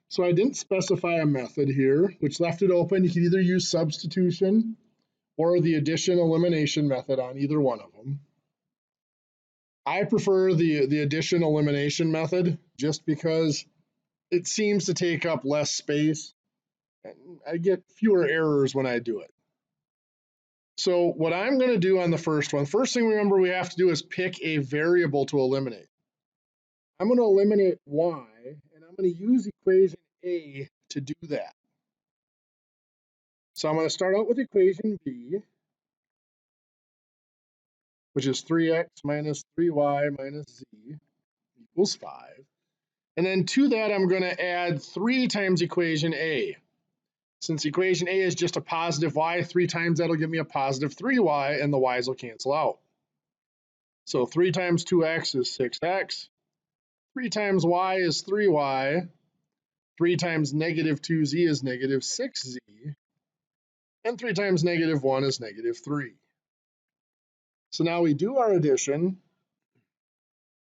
So I didn't specify a method here, which left it open. You could either use substitution or the addition elimination method on either one of them. I prefer the addition elimination method just because it seems to take up less space and I get fewer errors when I do it. So what I'm going to do on the first one, first thing remember we have to do is pick a variable to eliminate. I'm going to eliminate y, and I'm going to use equation A to do that. So I'm going to start out with equation B, which is 3x minus 3y minus z equals 5. And then to that, I'm going to add 3 times equation A. Since equation A is just a positive y, 3 times that'll give me a positive 3y, and the y's will cancel out. So 3 times 2x is 6x. 3 times y is 3y. 3 times negative 2z is negative 6z. And 3 times negative 1 is negative 3. So now we do our addition.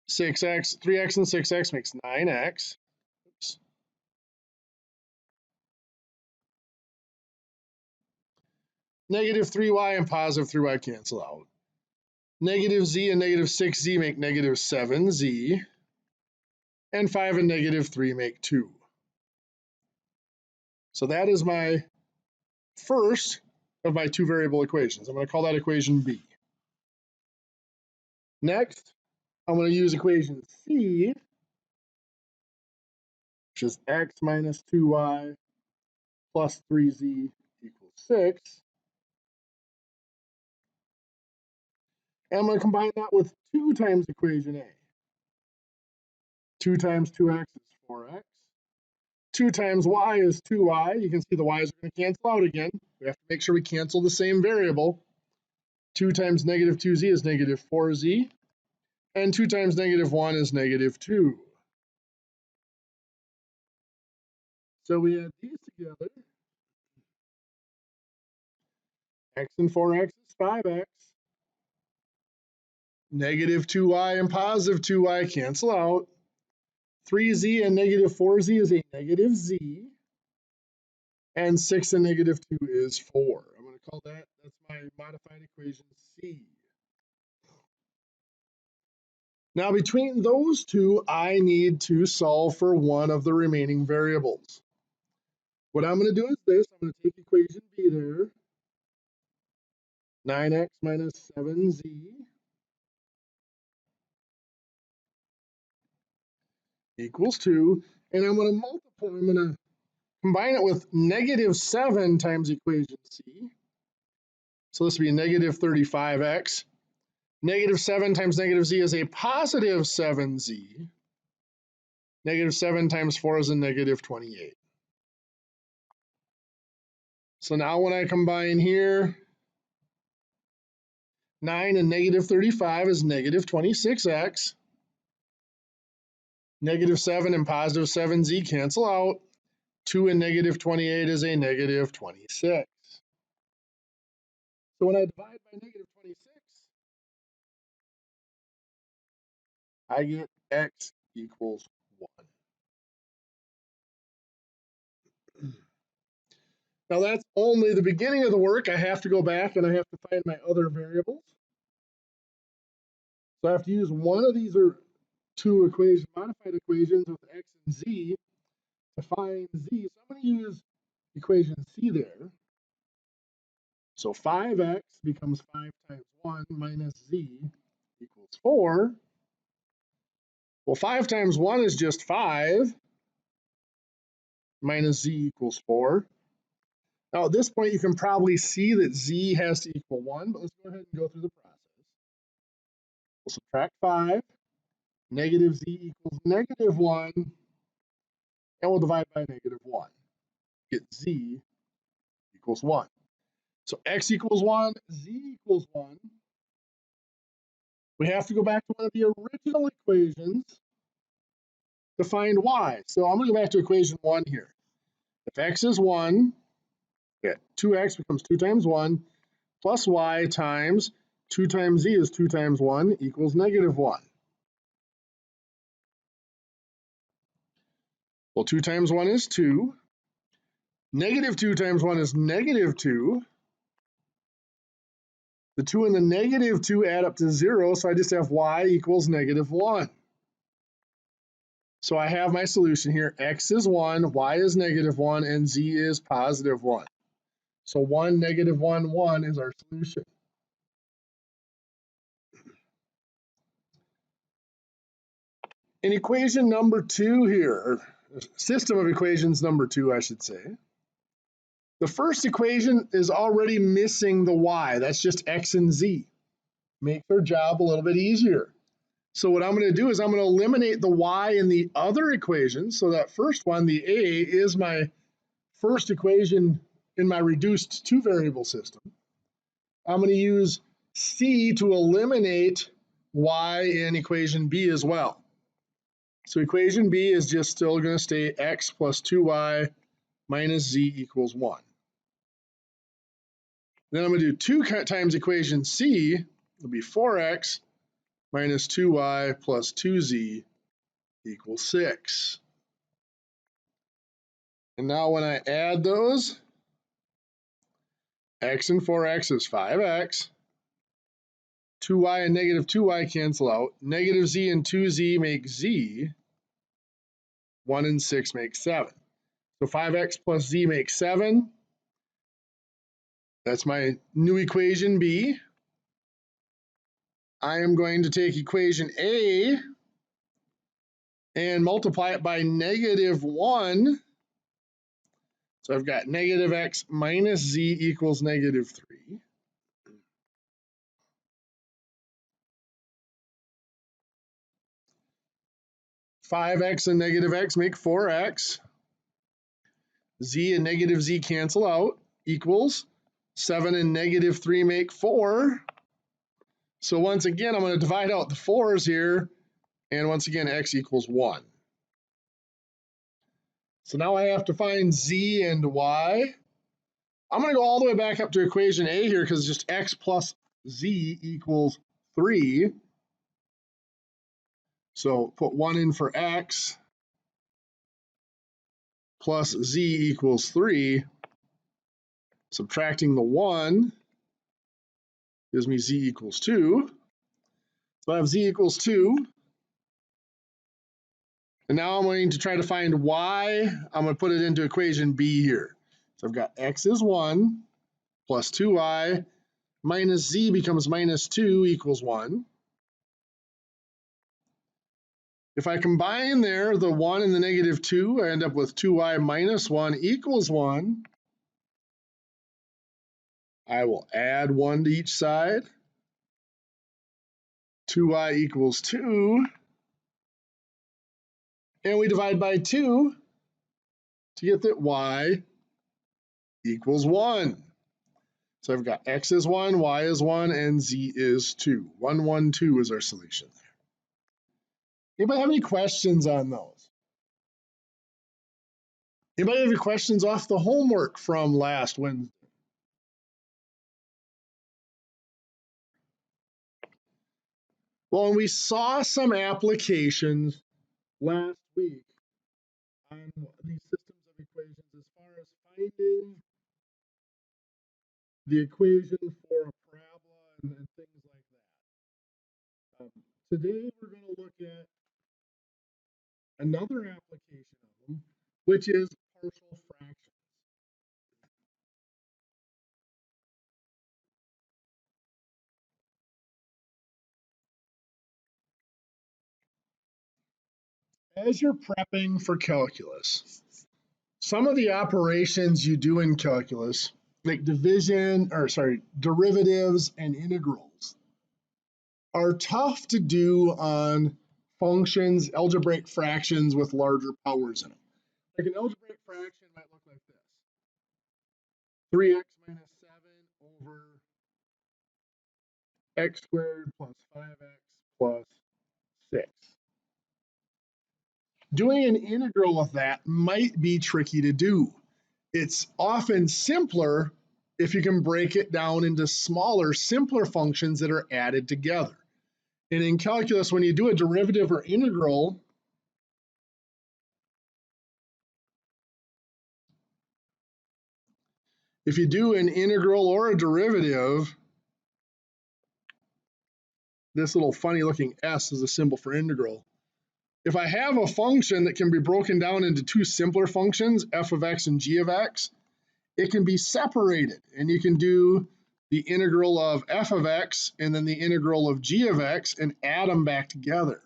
6x, 3x and 6x makes 9x. Oops. Negative 3y and positive 3y cancel out. Negative z and negative 6z make negative 7z. And 5 and negative 3 make 2. So that is my first of my 2 variable equations. I'm going to call that equation B. Next, I'm going to use equation C, which is x minus 2y plus 3z equals 6. And I'm going to combine that with 2 times equation A. 2 times 2x is 4x. 2 times y is 2y. You can see the y's are going to cancel out again. We have to make sure we cancel the same variable. 2 times negative 2z is negative 4z. And 2 times negative 1 is negative 2. So we add these together. X and 4x is 5x. Negative 2y and positive 2y cancel out. 3z and negative 4z is a negative z. And 6 and negative 2 is 4. I'm going to call that's my modified equation C. Now between those two, I need to solve for one of the remaining variables. What I'm going to do is this. I'm going to take equation B there. 9x minus 7z equals 2. And I'm going to multiply, I'm going to combine it with negative 7 times equation C. So this would be negative 35x. Negative 7 times negative z is a positive 7z. Negative 7 times 4 is a negative 28. So now when I combine here, 9 and negative 35 is negative 26x. Negative 7 and positive 7z cancel out. 2 and negative 28 is a negative 26. So when I divide by negative 26, I get x equals 1. Now that's only the beginning of the work. I have to go back and I have to find my other variables. So I have to use one of these or 2 equations, modified equations with x and z to find z. So I'm going to use equation C there. So 5x becomes 5 times 1 minus z equals 4. Well, 5 times 1 is just 5 minus z equals 4. Now at this point you can probably see that z has to equal 1, but let's go ahead and go through the process. We'll subtract 5, negative z equals negative 1, and we'll divide by negative 1. Get z equals 1. So x equals 1, z equals 1. We have to go back to one of the original equations to find y. So I'm going to go back to equation 1 here. If x is 1, 2x becomes 2 times 1 plus y times 2 times z is 2 times 1 equals negative 1. Well, 2 times 1 is 2. Negative 2 times 1 is negative 2. The 2 and the negative 2 add up to 0, so I just have y equals negative 1. So I have my solution here. X is 1, y is negative 1, and z is positive 1. So 1, negative 1, 1 is our solution. In equation number 2 here, or system of equations number 2, I should say, the first equation is already missing the y. That's just x and z. Make their job a little bit easier. So what I'm going to do is I'm going to eliminate the y in the other equation. So that first one, the a, is my first equation in my reduced two-variable system. I'm going to use c to eliminate y in equation b as well. So equation b is just still going to stay x plus 2y minus z equals 1. Then I'm going to do 2 times equation c. It'll be 4x minus 2y plus 2z equals 6. And now when I add those, x and 4x is 5x. 2y and negative 2y cancel out. Negative z and 2z make z. 1 and 6 make 7. So 5x plus z makes 7. That's my new equation b. I am going to take equation a and multiply it by negative 1. So I've got negative x minus z equals negative 3. Five x and negative x make 4x. Z and negative z cancel out, equals 7 and negative 3 make 4. So once again, I'm going to divide out the 4's here, and once again, x equals 1. So now I have to find z and y. I'm going to go all the way back up to equation a here because it's just x plus z equals 3. So put 1 in for x plus z equals 3. Subtracting the 1 gives me z equals 2. So I have z equals 2. And now I'm going to try to find y. I'm going to put it into equation b here. So I've got x is 1 plus 2y minus z becomes minus 2 equals 1. If I combine there the 1 and the negative 2, I end up with 2y minus 1 equals 1. I will add 1 to each side. 2y equals 2. And we divide by 2 to get that y equals 1. So I've got x is 1, y is 1, and z is 2. 1, 1, 2 is our solution there. Anybody have any questions on those? Anybody have any questions off the homework from last Wednesday? Well, and we saw some applications last week on these systems of equations as far as finding the equation for a parabola and things like that. Today we're going to look at another application of them, which is partial fractions. As you're prepping for calculus, some of the operations you do in calculus, like derivatives and integrals, are tough to do on functions, algebraic fractions with larger powers in them. Like an algebraic fraction might look like this. 3x minus 7 over x squared plus 5x plus 6. Doing an integral of that might be tricky to do. It's often simpler if you can break it down into smaller, simpler functions that are added together. And in calculus, when you do a derivative or integral, If you do an integral or a derivative, this little funny looking S is a symbol for integral. If I have a function that can be broken down into two simpler functions, f of x and g of x, it can be separated, and you can do the integral of f of x and then the integral of g of x and add them back together.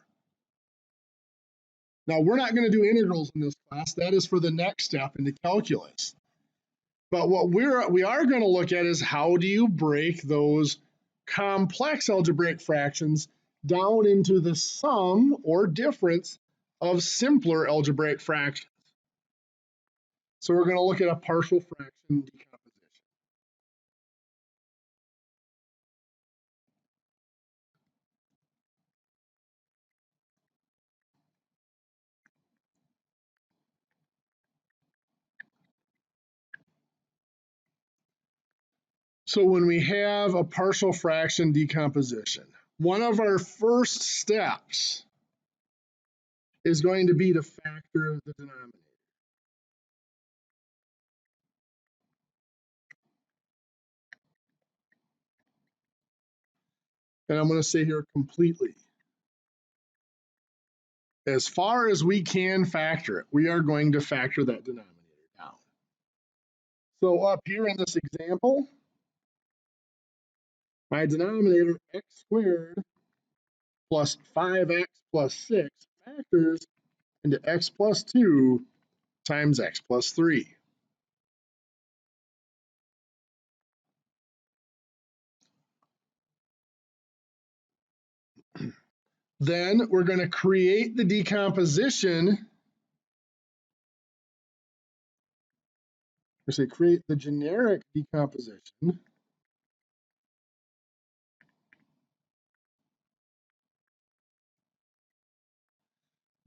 Now, we're not going to do integrals in this class. That is for the next step into calculus. But what we are going to look at is how do you break those complex algebraic fractions down into the sum or difference of simpler algebraic fractions. So we're going to look at a partial fraction decomposition. So when we have a partial fraction decomposition, one of our first steps is going to be to factor the denominator. And I'm going to say here completely. As far as we can factor it, we are going to factor that denominator down. So up here in this example, my denominator x squared plus 5x plus 6 factors into x plus 2 times x plus 3. Then we're going to create the decomposition. We say create the generic decomposition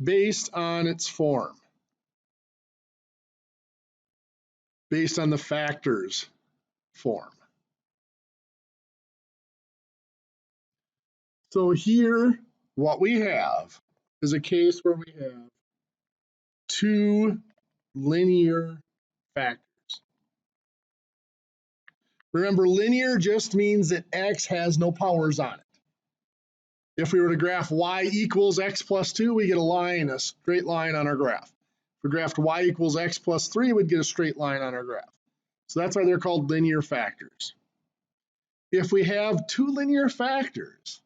based on its form, based on the factors form. So here, what we have is a case where we have two linear factors. Remember, linear just means that x has no powers on it. If we were to graph y equals x plus 2, we get a line, a straight line on our graph. If we graphed y equals x plus 3, we'd get a straight line on our graph. So that's why they're called linear factors. If we have two linear factors,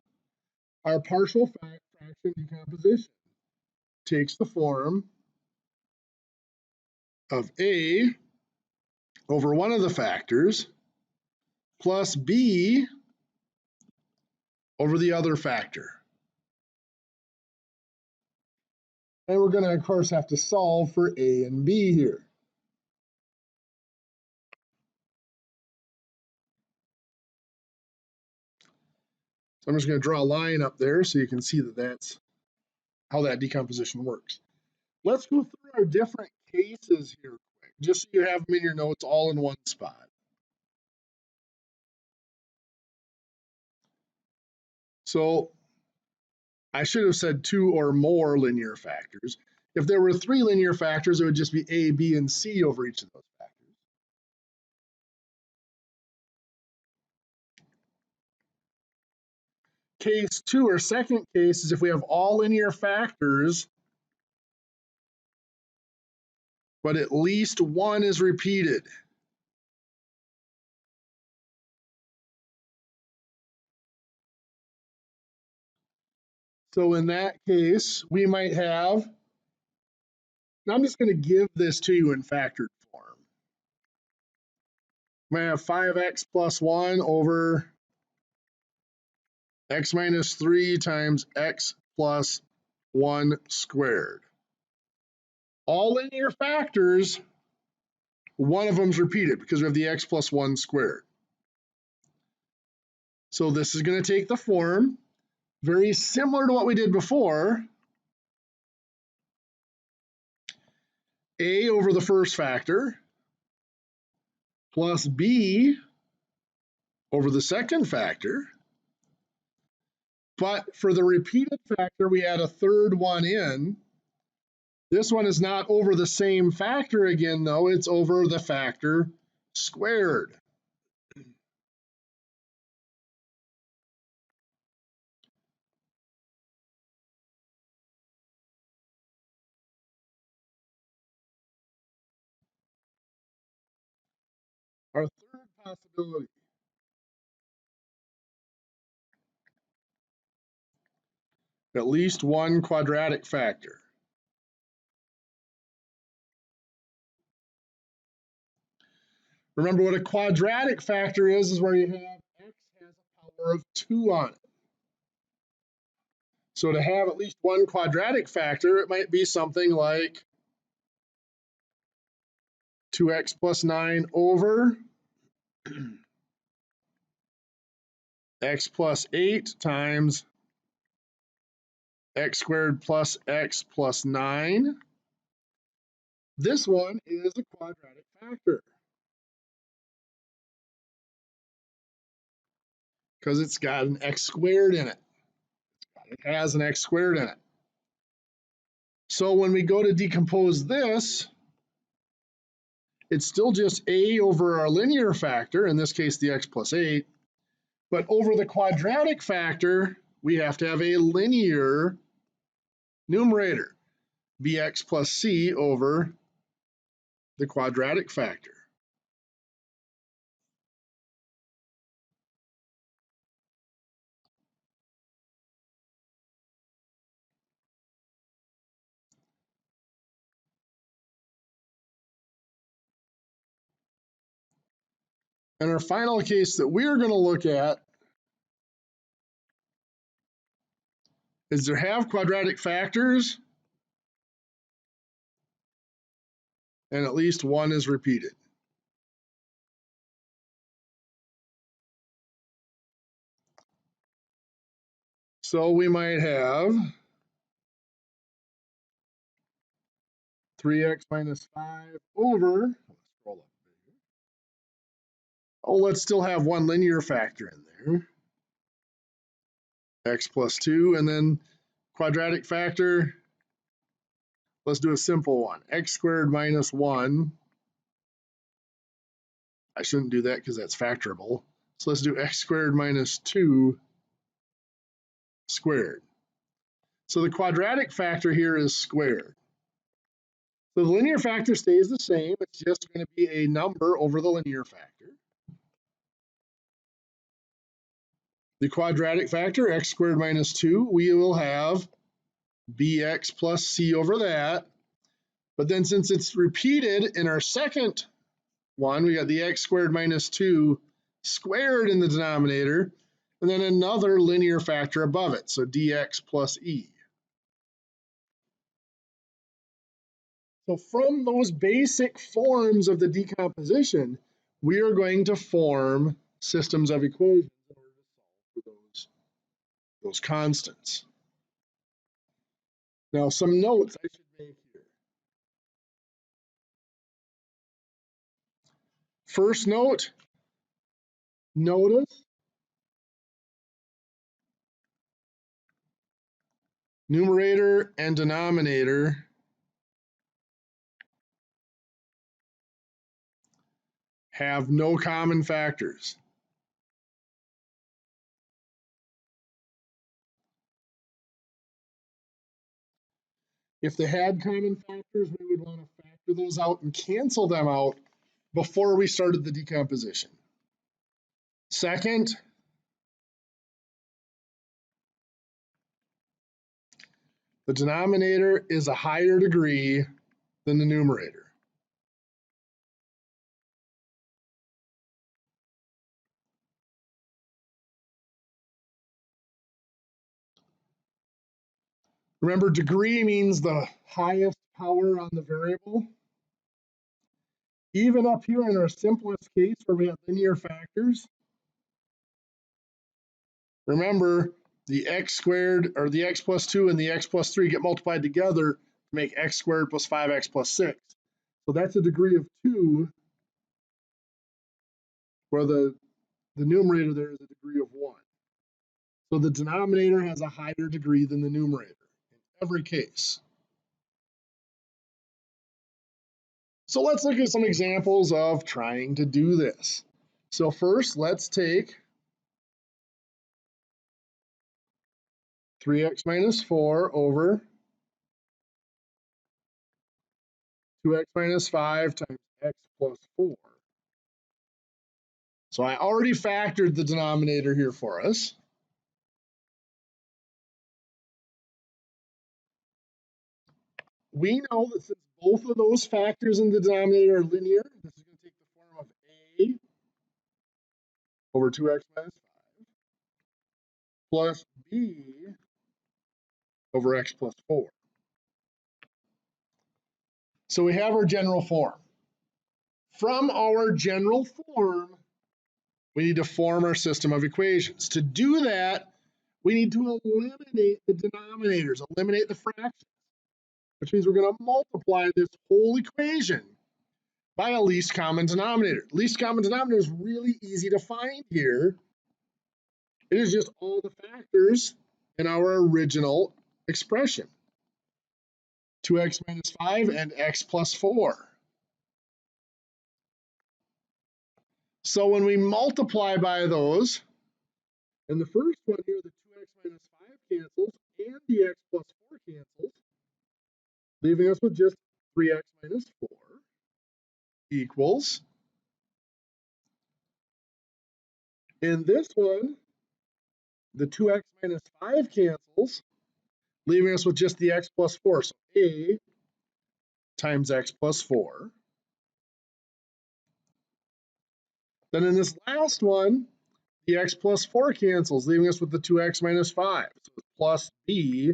our partial fraction decomposition takes the form of a over one of the factors plus b over the other factor. And we're going to, of course, have to solve for a and b here. So I'm just going to draw a line up there so you can see that that's how that decomposition works. Let's go through our different cases here quick, just so you have them in your notes all in one spot. So I should have said two or more linear factors. If there were three linear factors, it would just be a, b, and c over each of those factors. Case two, or second case, is if we have all linear factors, but at least one is repeated. So in that case, we might have, now I'm just going to give this to you in factored form. We have 5x plus 1 over x minus 3 times x plus 1 squared. All linear factors, one of them is repeated because we have the x plus 1 squared. So this is going to take the form very similar to what we did before. A over the first factor plus b over the second factor. But for the repeated factor, we add a third one in. This one is not over the same factor again, though. It's over the factor squared. Our third possibility. At least one quadratic factor. Remember what a quadratic factor is where you have x has a power of 2 on it. So to have at least one quadratic factor, it might be something like 2x plus 9 over x plus 8 times x squared plus x plus 9. This one is a quadratic factor because it's got an x squared in it. It has an x squared in it. So when we go to decompose this, it's still just a over our linear factor, in this case the x plus 8, but over the quadratic factor, we have to have a linear numerator, bx plus c over the quadratic factor. And our final case that we're going to look at is to have quadratic factors and at least one is repeated. So we might have 3x minus 5 over, scroll up. Oh, let's still have one linear factor in there, x plus 2, and then quadratic factor, let's do a simple one, x squared minus 1. I shouldn't do that because that's factorable. So let's do x squared minus 2 squared. So the quadratic factor here is squared. So the linear factor stays the same. It's just going to be a number over the linear factor. The quadratic factor, x squared minus 2, we will have bx plus c over that. But then since it's repeated in our second one, we got the x squared minus 2 squared in the denominator, and then another linear factor above it, so dx plus e. So from those basic forms of the decomposition, we are going to form systems of equations in order to solve for those constants. Now, some notes I should make here. First note, notice numerator and denominator have no common factors. If they had common factors, we would want to factor those out and cancel them out before we started the decomposition. Second, the denominator is a higher degree than the numerator. Remember, degree means the highest power on the variable. Even up here in our simplest case where we have linear factors, remember the x squared or the x plus 2 and the x plus 3 get multiplied together to make x squared plus 5x plus 6. So that's a degree of 2, where the numerator there is a degree of 1. So the denominator has a higher degree than the numerator in every case. So let's look at some examples of trying to do this. So first, let's take 3x minus 4 over 2x minus 5 times x plus 4. So I already factored the denominator here for us. We know that since both of those factors in the denominator are linear, this is going to take the form of a over 2x minus 5 plus b over x plus 4. So we have our general form. From our general form, we need to form our system of equations. To do that, we need to eliminate the denominators, eliminate the fractions, which means we're going to multiply this whole equation by a least common denominator. Least common denominator is really easy to find here. It is just all the factors in our original expression. 2x minus 5 and x plus 4. So when we multiply by those, in the first one here, the 2x minus 5 cancels and the x plus 4 cancels, leaving us with just 3x minus 4 equals. In this one, the 2x minus 5 cancels, leaving us with just the x plus 4. So a times x plus 4. Then in this last one, the x plus 4 cancels, leaving us with the 2x minus 5. So it's plus b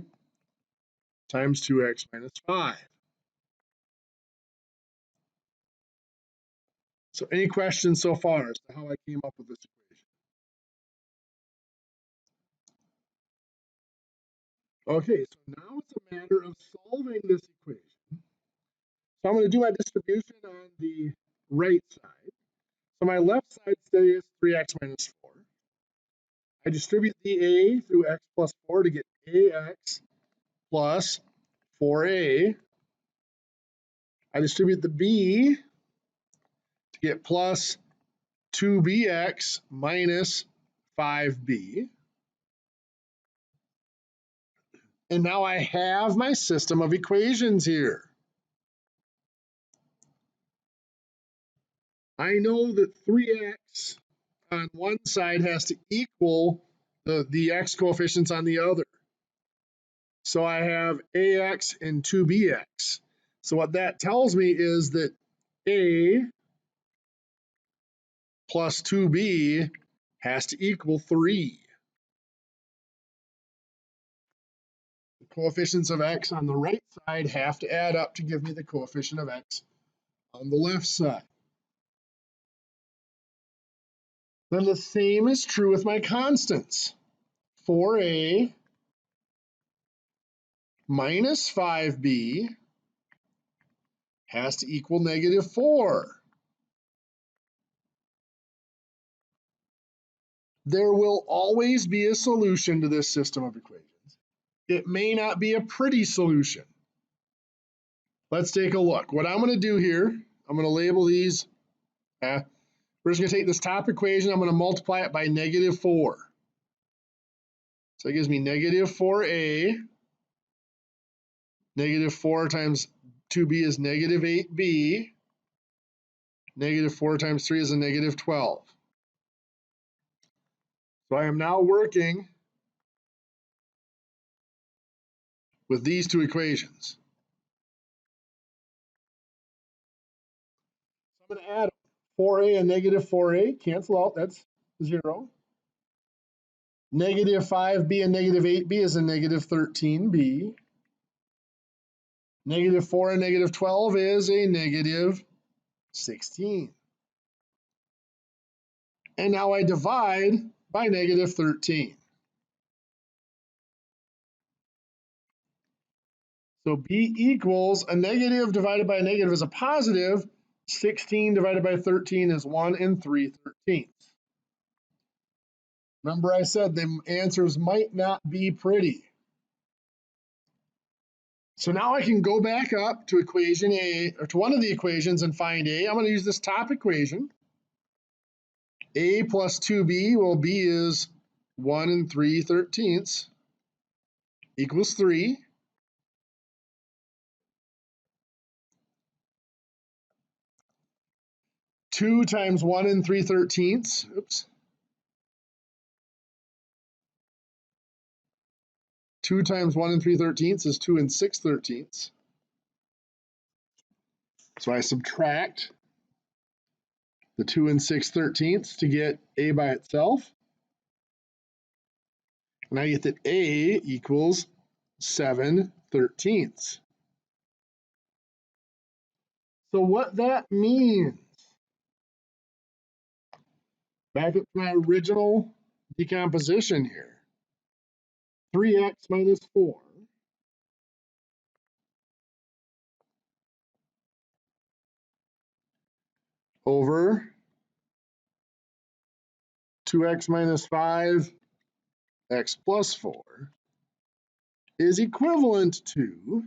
times 2x minus 5. So any questions so far as to how I came up with this equation? Okay, so now it's a matter of solving this equation. So I'm going to do my distribution on the right side. So my left side stays 3x minus 4. I distribute the a through x plus 4 to get ax plus 4a. I distribute the b to get plus 2bx minus 5b. And now I have my system of equations here. I know that 3x on one side has to equal the x coefficients on the other. So I have ax and 2bx. So what that tells me is that a plus 2b has to equal 3. The coefficients of x on the right side have to add up to give me the coefficient of x on the left side. Then the same is true with my constants. 4a minus 5b has to equal negative 4. There will always be a solution to this system of equations. It may not be a pretty solution. Let's take a look. What I'm going to do here, I'm going to label these. We're just going to take this top equation. I'm going to multiply it by negative 4. So it gives me negative 4a. Negative 4 times 2b is negative 8b. Negative 4 times 3 is a negative 12. So I am now working with these two equations. So I'm going to add 4a and negative 4a. Cancel out. That's 0. Negative 5b and negative 8b is a negative 13b. Negative 4 and negative 12 is a negative 16. And now I divide by negative 13. So b equals a negative divided by a negative is a positive. 16 divided by 13 is 1 3/13. Remember I said the answers might not be pretty. So now I can go back up to equation A, or to one of the equations and find A. I'm going to use this top equation. A plus 2B, well, B is 1 3/13 equals 3. Two times 1 3/13, oops. 2 times 1 3/13 is 2 6/13. So I subtract the 2 6/13 to get A by itself. And I get that A equals 7/13. So what that means, back up to my original decomposition here, 3x minus 4 over 2x minus 5, x plus 4 is equivalent to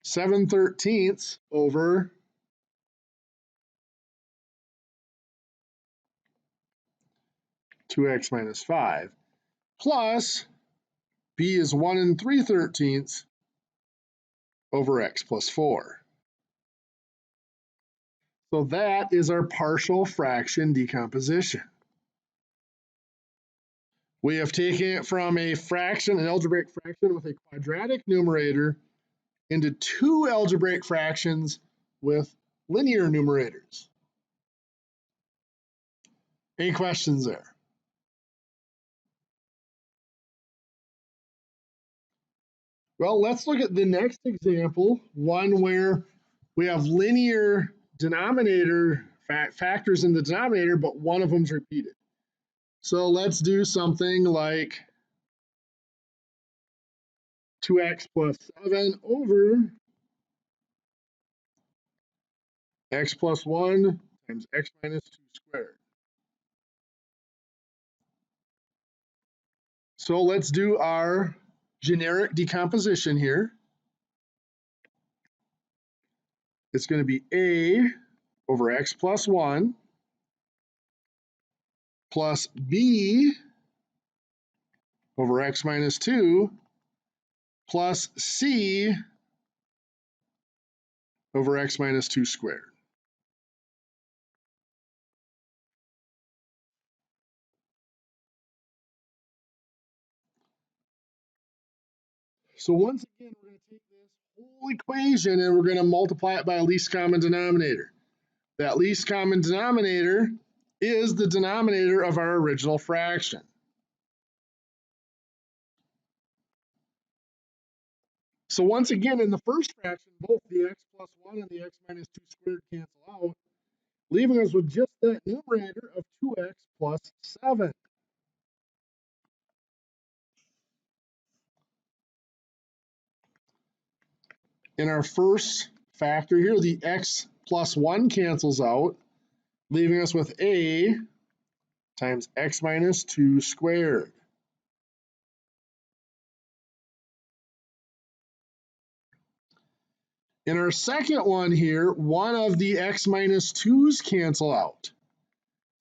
7/13 over 2x minus 5 plus b is 1 3/13 over x plus 4. So that is our partial fraction decomposition. We have taken it from a fraction, an algebraic fraction with a quadratic numerator, into two algebraic fractions with linear numerators. Any questions there? Well, let's look at the next example, one where we have linear denominator factors in the denominator, but one of them's repeated. So let's do something like 2x plus 7 over x plus 1 times x minus 2 squared. So let's do our generic decomposition here. It's going to be a over x plus 1 plus b over x minus 2 plus c over x minus 2 squared. So once again, we're going to take this whole equation and we're going to multiply it by a least common denominator. That least common denominator is the denominator of our original fraction. So once again, in the first fraction, both the x plus 1 and the x minus 2 squared cancel out, leaving us with just that numerator of 2x plus 7. In our first factor here, the x plus 1 cancels out, leaving us with a times x minus 2 squared. In our second one here, one of the x minus 2's cancel out.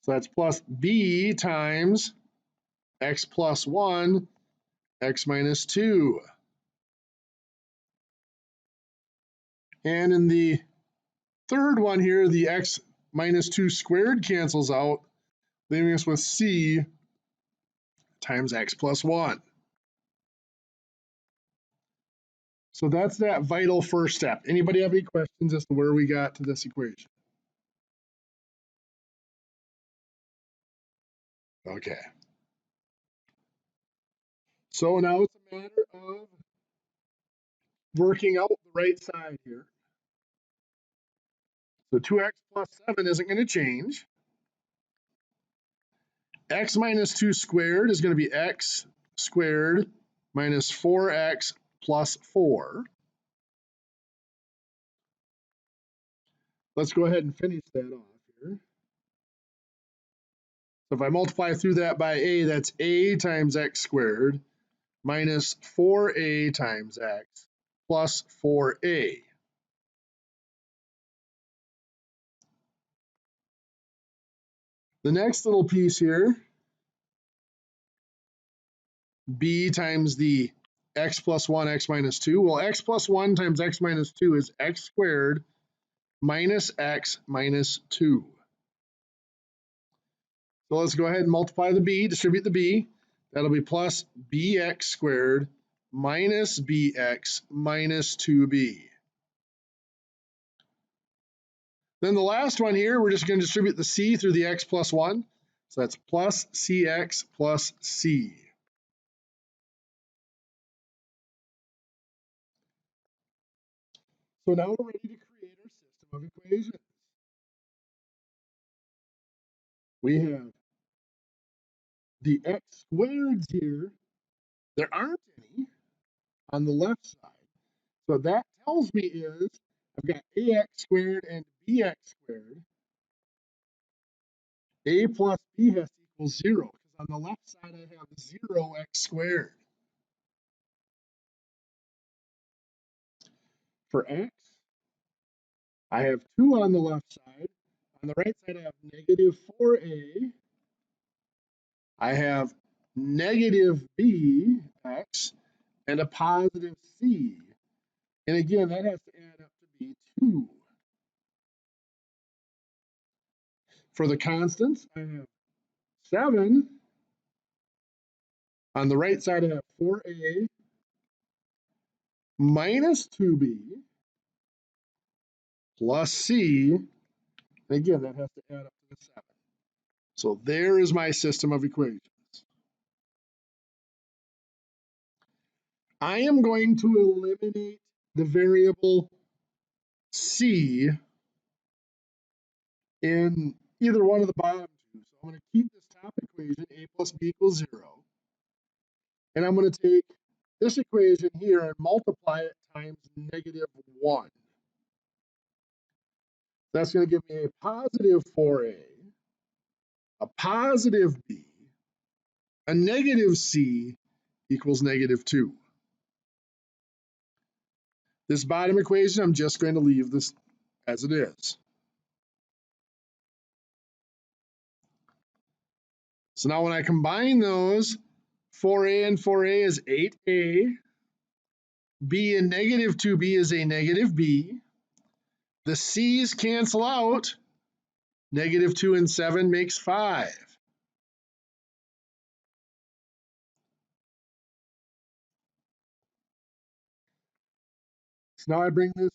So that's plus b times x plus 1, x minus 2. And in the third one here, the x minus 2 squared cancels out, leaving us with c times x plus 1. So that's that vital first step. Anybody have any questions as to where we got to this equation? Okay. So now it's a matter of working out the right side here. So 2x plus 7 isn't going to change. X minus 2 squared is going to be x squared minus 4x plus 4. Let's go ahead and finish that off here. So if I multiply through that by a, that's a times x squared minus 4a times x plus 4a. The next little piece here, b times the x plus 1, x minus 2. Well, x plus 1 times x minus 2 is x squared minus x minus 2. So let's go ahead and multiply the b, distribute the b. That'll be plus bx squared minus bx minus 2b. Then the last one here, we're just going to distribute the c through the x plus 1. So that's plus cx plus c. So now we're ready to create our system of equations. We have the x squareds here. There aren't any on the left side. So that tells me is I've got ax squared and bx squared. A plus b has to equal 0, because on the left side I have 0x squared. For x, I have 2 on the left side. On the right side I have negative 4a. I have negative bx and a positive c. And again, that has to add up to be 2. For the constants, I have 7. On the right side, I have 4a minus 2b plus c. And again, that has to add up to the 7. So there is my system of equations. I am going to eliminate the variable c in either one of the bottom two. So I'm going to keep this top equation, a plus b equals 0. And I'm going to take this equation here and multiply it times negative 1. That's going to give me a positive 4a, a positive b, a negative c equals negative 2. This bottom equation, I'm just going to leave this as it is. So now when I combine those, 4a and 4a is 8a, b and negative 2b is a negative b. The c's cancel out. Negative 2 and 7 makes 5. So now I bring this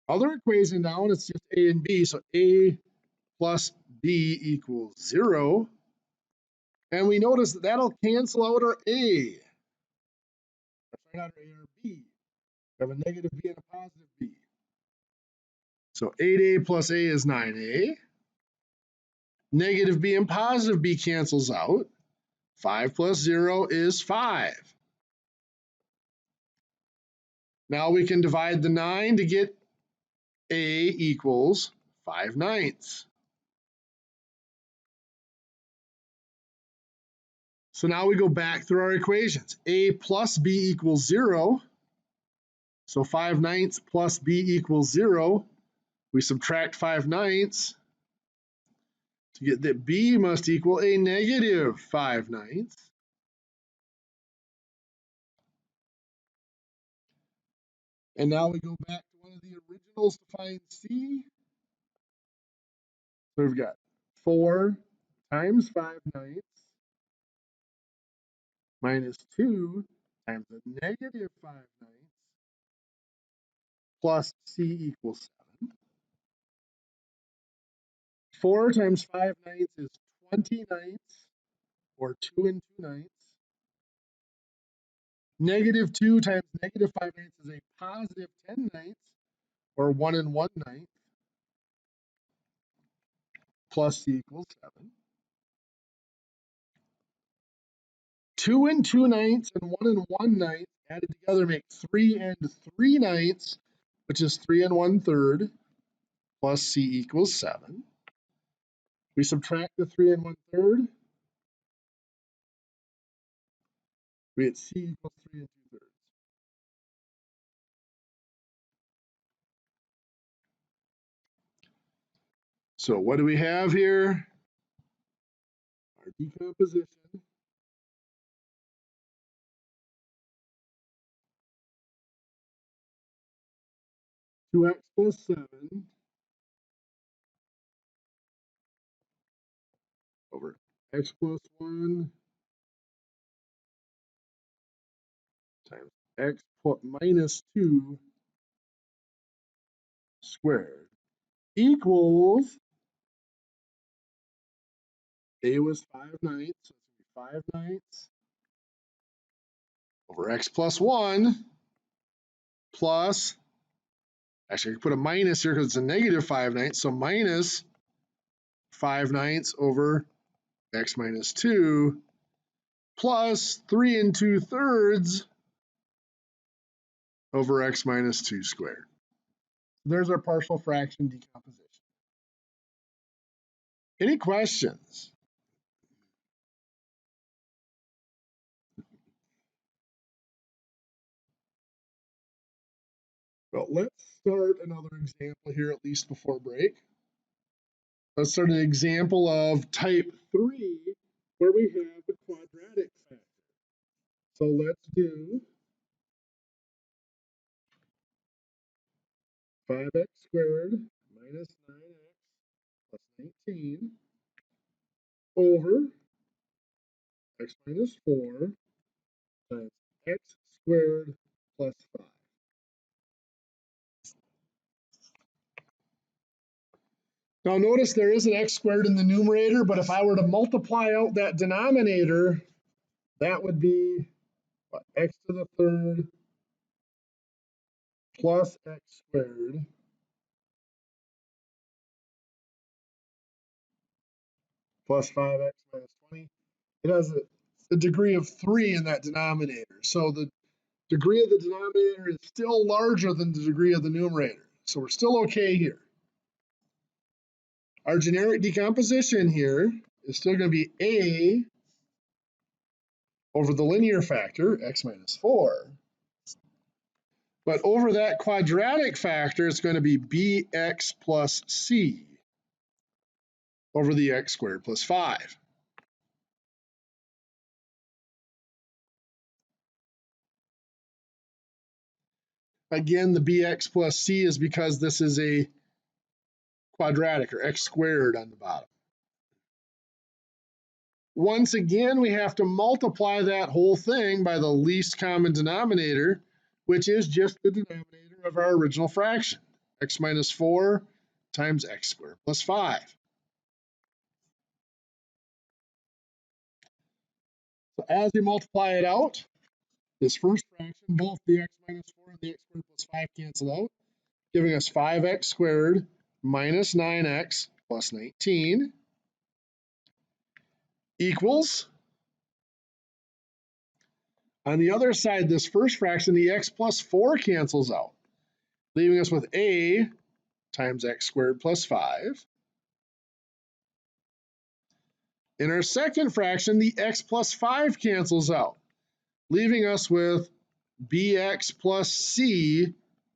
other equation down. It's just a and b. So a plus b equals 0. And we notice that that'll cancel out our a. That's not our a or b. We have a negative b and a positive b. So 8a plus a is 9a. Negative b and positive b cancels out. 5 plus 0 is 5. Now we can divide the 9 to get a equals 5/9. So now we go back through our equations. A plus b equals 0. So 5/9 plus b equals 0. We subtract 5/9 to get that b must equal a negative 5/9. And now we go back to one of the originals to find c. So we've got 4 times 5/9 minus 2 times a negative 5/9 plus c equals 7. 4 times 5/9 is 20/9, or 2 2/9. Negative 2 times negative 5/9 is a positive 10/9, or 1 1/9, plus c equals 7. 2 2/9 and 1 1/9 added together make 3 3/9, which is 3 1/3, plus c equals 7. We subtract the 3 1/3. We get c equals 3 2/3. So what do we have here? Our decomposition. 2x plus 7 over x plus 1 times x minus 2 squared equals, a was 5/9, so it's going to be 5/9 over x plus 1 plus, actually I can put a minus here because it's a negative 5/9, so minus 5/9 over x minus 2 plus 3 2/3 over x minus 2 squared. There's our partial fraction decomposition. Any questions? Well, let's start another example here, at least before break. Let's start an example of type 3, where we have the quadratic factor. So let's do 5x squared minus 9x plus 19 over x minus 4 times x squared plus 5. Now notice there is an x squared in the numerator, but if I were to multiply out that denominator, that would be what, x to the third plus x squared plus 5x minus 20. It has a degree of 3 in that denominator. So the degree of the denominator is still larger than the degree of the numerator. So we're still okay here. Our generic decomposition here is still going to be a over the linear factor, x minus 4. But over that quadratic factor, it's going to be bx plus c over the x squared plus 5. Again, the bx plus c is because this is a quadratic, or x squared on the bottom. Once again, we have to multiply that whole thing by the least common denominator, which is just the denominator of our original fraction, x minus 4 times x squared plus 5. So as we multiply it out, this first fraction, both the x minus 4 and the x squared plus 5 cancel out, giving us 5x squared minus 9x plus 19 equals, on the other side, this first fraction, the x plus 4 cancels out, leaving us with a times x squared plus 5. In our second fraction, the x plus 5 cancels out, leaving us with bx plus c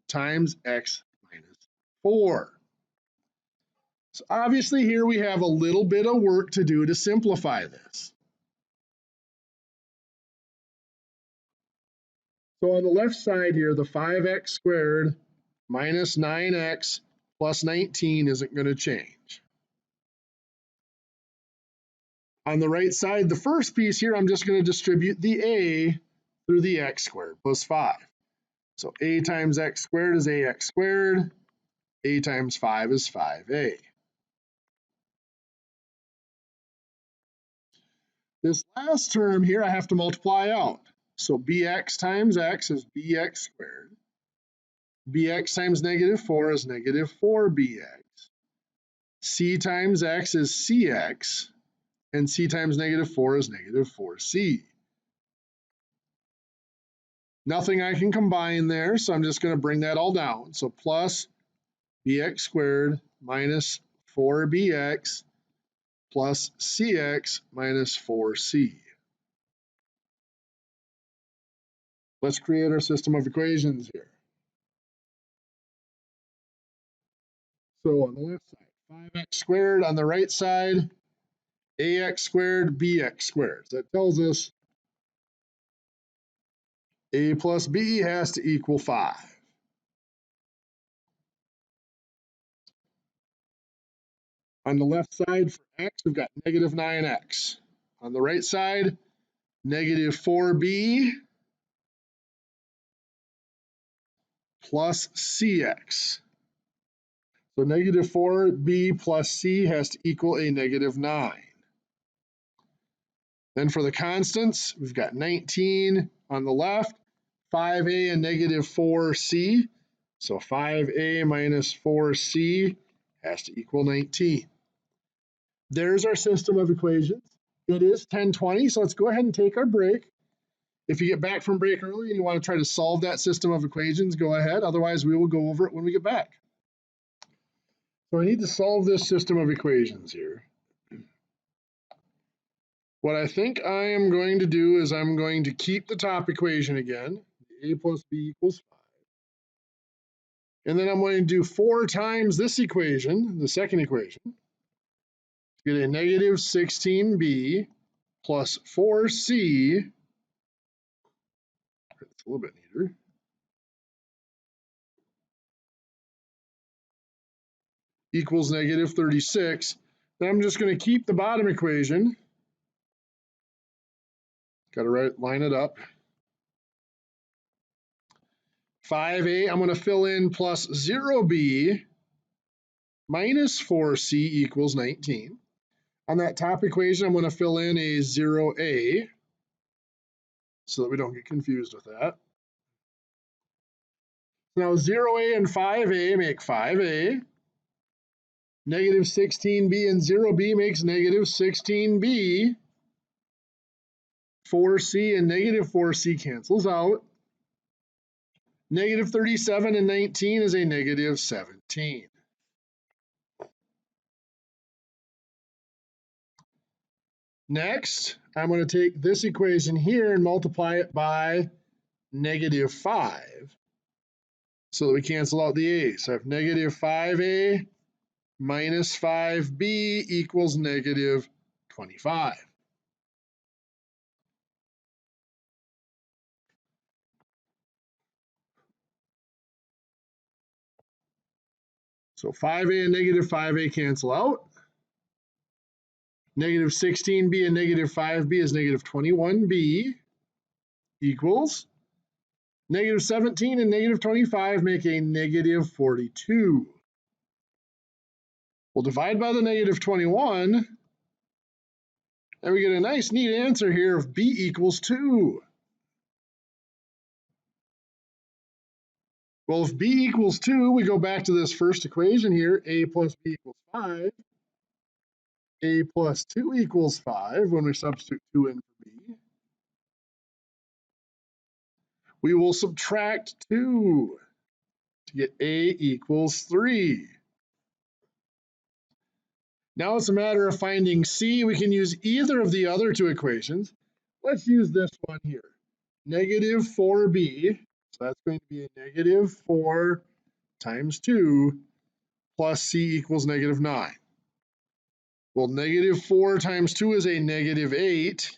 times x minus 4. So obviously here we have a little bit of work to do to simplify this. So on the left side here, the 5x squared minus 9x plus 19 isn't going to change. On the right side, the first piece here, I'm just going to distribute the a through the x squared plus 5. So a times x squared is ax squared. A times 5 is 5a. This last term here I have to multiply out. So bx times x is bx squared. Bx times negative 4 is negative 4bx. C times x is cx. And c times negative 4 is negative 4c. Nothing I can combine there, so I'm just going to bring that all down. So plus bx squared minus 4bx plus cx minus 4c. Let's create our system of equations here. So on the left side, 5x squared. On the right side, ax squared, bx squared. So that tells us a plus b has to equal 5. On the left side for x, we've got negative 9x. On the right side, negative 4b plus cx. So negative 4b plus c has to equal a negative 9. Then for the constants, we've got 19 on the left, 5a and negative 4c. So 5a minus 4c has to equal 19. There's our system of equations. It is 10:20, so let's go ahead and take our break. If you get back from break early and you want to try to solve that system of equations, go ahead. Otherwise, we will go over it when we get back. So I need to solve this system of equations here. What I think I am going to do is I'm going to keep the top equation again, a plus b equals 5. And then I'm going to do 4 times this equation, the second equation, to get a negative 16b plus 4c. It's a little bit neater. Equals negative 36. Then I'm just going to keep the bottom equation. Got to line it up. 5a, I'm going to fill in plus 0b minus 4c equals 19. On that top equation, I'm going to fill in a 0a so that we don't get confused with that. Now 0a and 5a make 5a. Negative 16b and 0b makes negative 16b. 4c and negative 4c cancels out. Negative 37 and 19 is a negative 17. Next, I'm going to take this equation here and multiply it by negative 5 so that we cancel out the a. So I have negative 5a minus 5b equals negative 25. So 5a and negative 5a cancel out. Negative 16b and negative 5b is negative 21b equals negative 17 and negative 25 make a negative 42. We'll divide by the negative 21, and we get a nice neat answer here of b equals 2. Well, if b equals 2, we go back to this first equation here, a plus b equals 5. A plus 2 equals 5 when we substitute 2 in for b. We will subtract 2 to get a equals 3. Now it's a matter of finding c. We can use either of the other two equations. Let's use this one here. Negative 4b, so that's going to be a negative 4 times 2 plus c equals negative 9. Well, negative 4 times 2 is a negative 8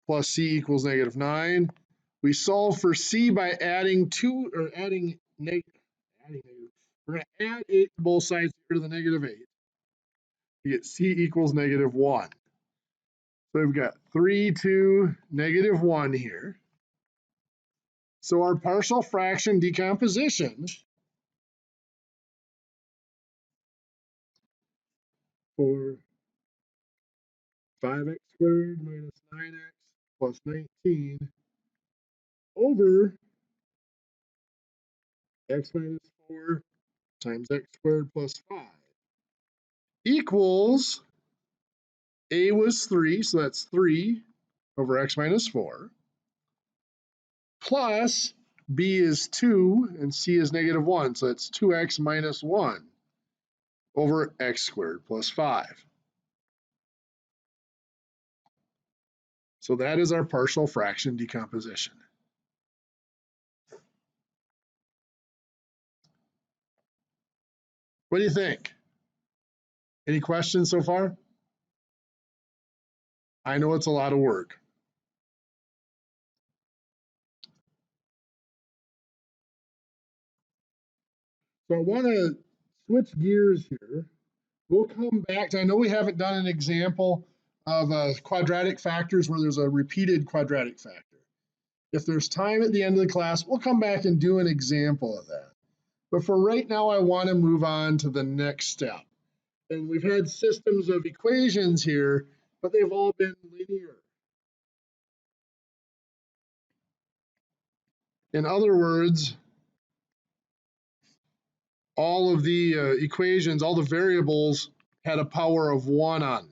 plus c equals negative 9. We solve for c by adding 2 or adding negative. We're going to add 8 to both sides here to the negative 8. You get c equals negative 1. So we've got 3, 2, negative 1 here. So our partial fraction decomposition for 5x squared minus 9x plus 19 over x minus 4 times x squared plus 5 equals, a was 3, so that's 3 over x minus 4, plus b is 2 and c is negative 1, so that's 2x minus 1 over x squared plus 5. So that is our partial fraction decomposition. What do you think? Any questions so far? I know it's a lot of work. So I want to switch gears here. We'll come back to, I know we haven't done an example of quadratic factors where there's a repeated quadratic factor. If there's time at the end of the class, we'll come back and do an example of that. But for right now, I want to move on to the next step. And we've had systems of equations here, but they've all been linear. In other words, all of the equations, all the variables had a power of 1 on them.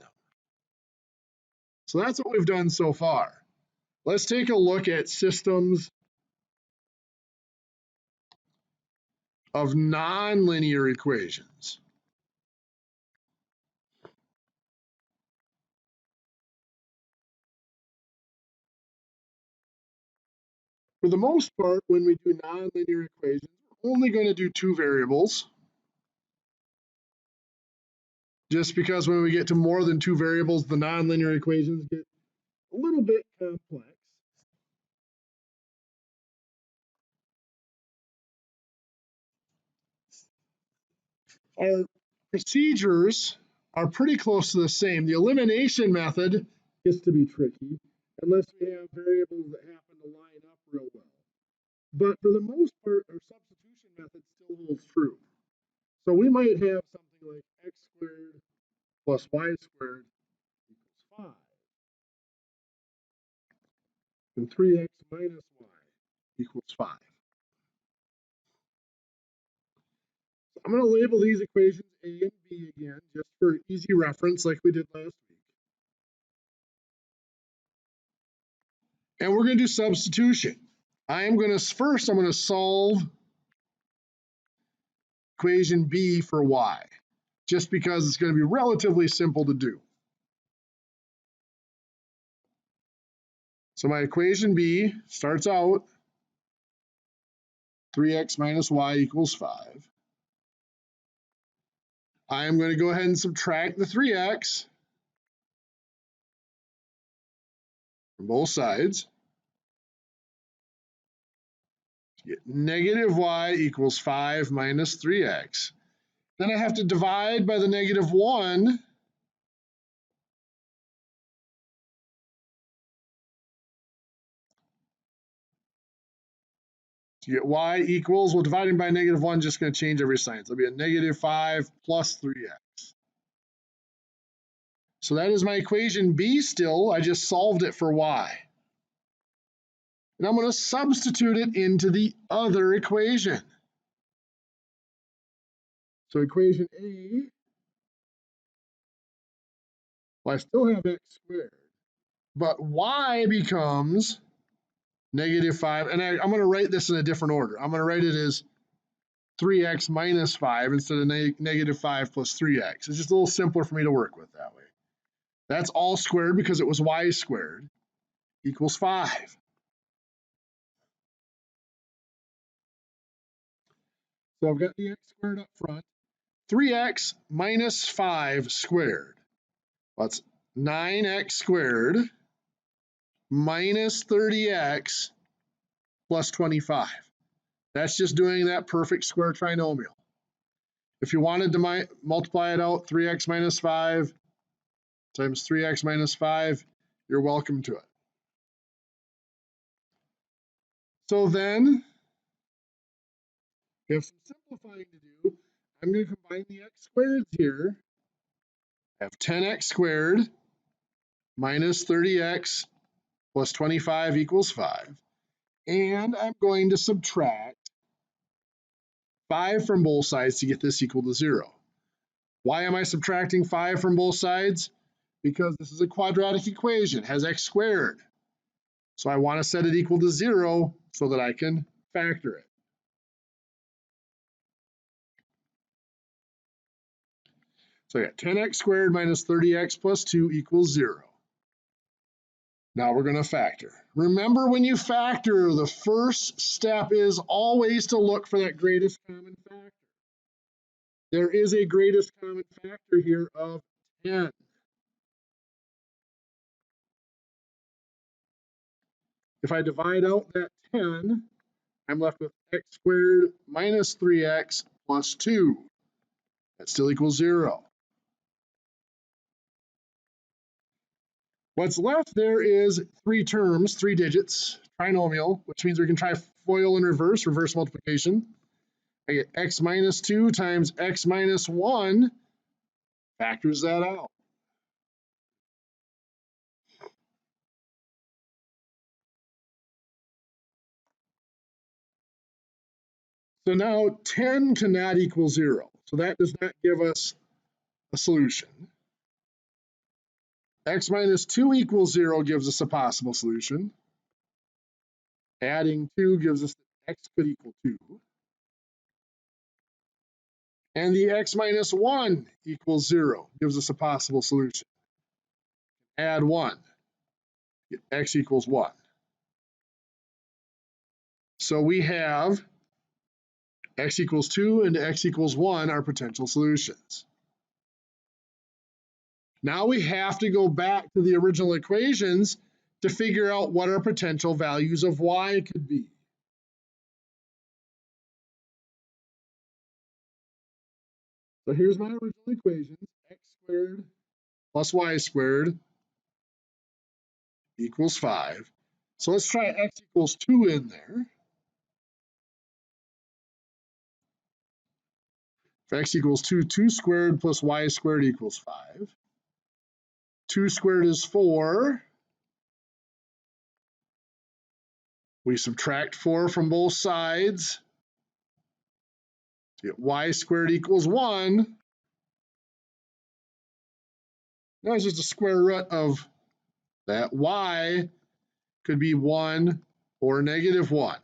So that's what we've done so far. Let's take a look at systems of nonlinear equations. For the most part, when we do nonlinear equations, we're only going to do 2 variables. Just because when we get to more than 2 variables, the nonlinear equations get a little bit complex. Our procedures are pretty close to the same. The elimination method gets to be tricky unless we have variables that happen to line up real well. But for the most part, our substitution method still holds true. So we might have something like x squared plus y squared equals 5. And 3x minus y equals 5. So I'm going to label these equations A and B again, just for easy reference like we did last week. And we're going to do substitution. I'm going to solve equation B for y, just because it's going to be relatively simple to do. So my equation B starts out 3x minus y equals 5. I am going to go ahead and subtract the 3x from both sides. Get negative y equals 5 minus 3x. Then I have to divide by the negative 1. To get y equals, well, dividing by negative 1 is just going to change every sign. So it'll be a negative 5 plus 3x. So that is my equation B still. I just solved it for y. And I'm going to substitute it into the other equation. So equation A, well, I still have x squared. But y becomes negative 5. And I'm going to write this in a different order. I'm going to write it as 3x minus 5 instead of negative 5 plus 3x. It's just a little simpler for me to work with that way. That's all squared because it was y squared equals 5. So I've got the x squared up front. 3x minus 5 squared. That's 9x squared minus 30x plus 25. That's just doing that perfect square trinomial. If you wanted to multiply it out, 3x minus 5 times 3x minus 5, you're welcome to it. So then, we have some simplifying to do. I'm going to combine the x squareds here. I have 10x squared minus 30x plus 25 equals 5. And I'm going to subtract 5 from both sides to get this equal to 0. Why am I subtracting 5 from both sides? Because this is a quadratic equation, it has x squared. So I want to set it equal to 0 so that I can factor it. So I got 10x squared minus 30x plus 2 equals 0. Now we're going to factor. Remember, when you factor, the first step is always to look for that greatest common factor. There is a greatest common factor here of 10. If I divide out that 10, I'm left with x squared minus 3x plus 2. That still equals 0. What's left there is 3 terms, 3 digits, trinomial, which means we can try FOIL in reverse multiplication. I get x minus 2 times x minus 1, factors that out. So now 10 cannot equal 0. So that does not give us a solution. X minus 2 equals 0 gives us a possible solution. Adding 2 gives us that x could equal 2. And the x minus 1 equals 0 gives us a possible solution. Add 1. Get x equals 1. So we have x equals 2 and x equals 1 are potential solutions. Now we have to go back to the original equations to figure out what our potential values of y could be. So here's my original equations. X squared plus y squared equals 5. So let's try x equals 2 in there. If x equals 2, 2 squared plus y squared equals 5. 2 squared is 4. We subtract 4 from both sides. To get y squared equals 1. Now it's just a square root of that. Y could be 1 or negative 1.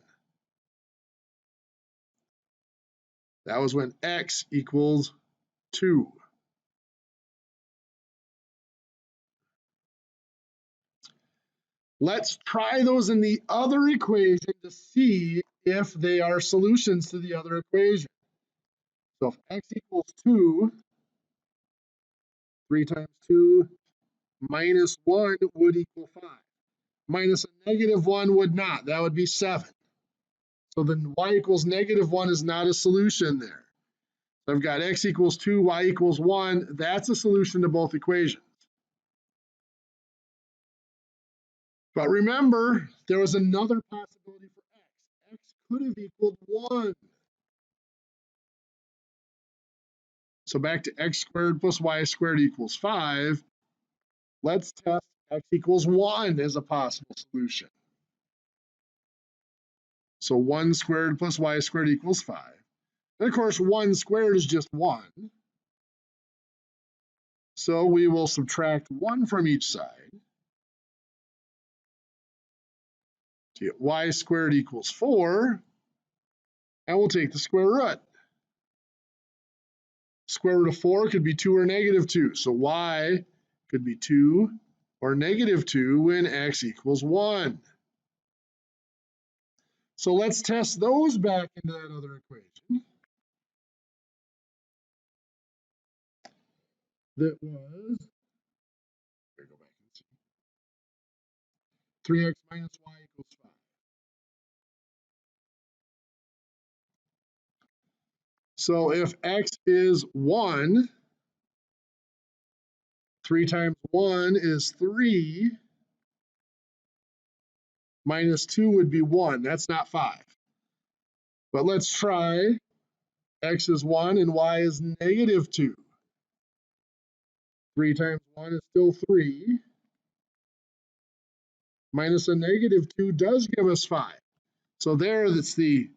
That was when x equals 2. Let's try those in the other equation to see if they are solutions to the other equation. So if x equals 2, 3 times 2 minus 1 would equal 5. Minus a negative 1 would not. That would be 7. So then y equals negative 1 is not a solution there. So I've got x equals 2, y equals 1. That's a solution to both equations. But remember, there was another possibility for x. X could have equaled 1. So back to x squared plus y squared equals 5. Let's test x equals 1 as a possible solution. So 1 squared plus y squared equals 5. And of course, 1 squared is just 1. So we will subtract 1 from each side to get y squared equals 4. And we'll take the square root. Square root of 4 could be 2 or negative 2. So y could be 2 or negative 2 when x equals 1. So let's test those back into that other equation. That was, here, go back and see. 3x minus y equals 5. So if x is 1, 3 times 1 is 3, minus 2 would be 1. That's not 5. But let's try x is 1 and y is negative 2. 3 times 1 is still 3. Minus a negative 2 does give us 5. So there, that's the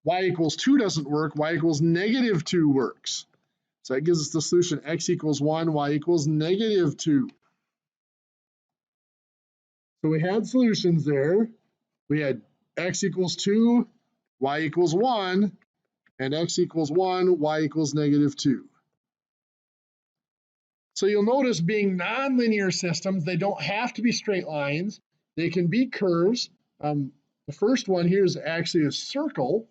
y equals 2 doesn't work. Y equals negative 2 works. So that gives us the solution x equals 1, y equals negative 2. So we had solutions there. We had x equals 2, y equals 1, and x equals 1, y equals negative 2. So you'll notice, being nonlinear systems, they don't have to be straight lines. They can be curves. The first one here is actually a circle.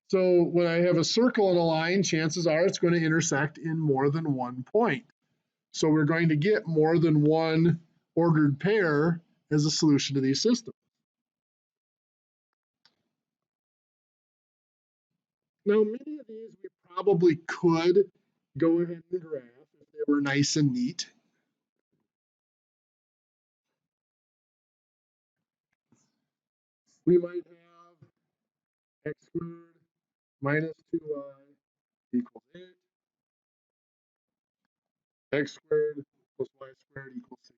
So when I have a circle and a line, chances are it's going to intersect in more than one point. So we're going to get more than one ordered pair as a solution to these systems. Now, many of these we probably could go ahead and graph if they were nice and neat. We might have x squared minus 2y equals 8, x squared plus y squared equals 16.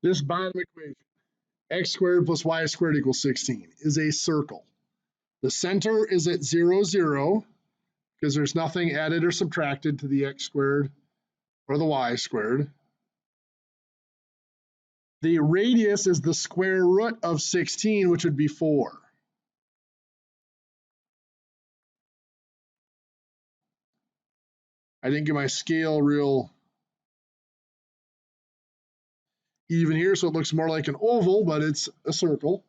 This bottom equation, x squared plus y squared equals 16, is a circle. The center is at 0, 0, because there's nothing added or subtracted to the x squared or the y squared. The radius is the square root of 16, which would be 4. I didn't get my scale real even here, so it looks more like an oval, but it's a circle.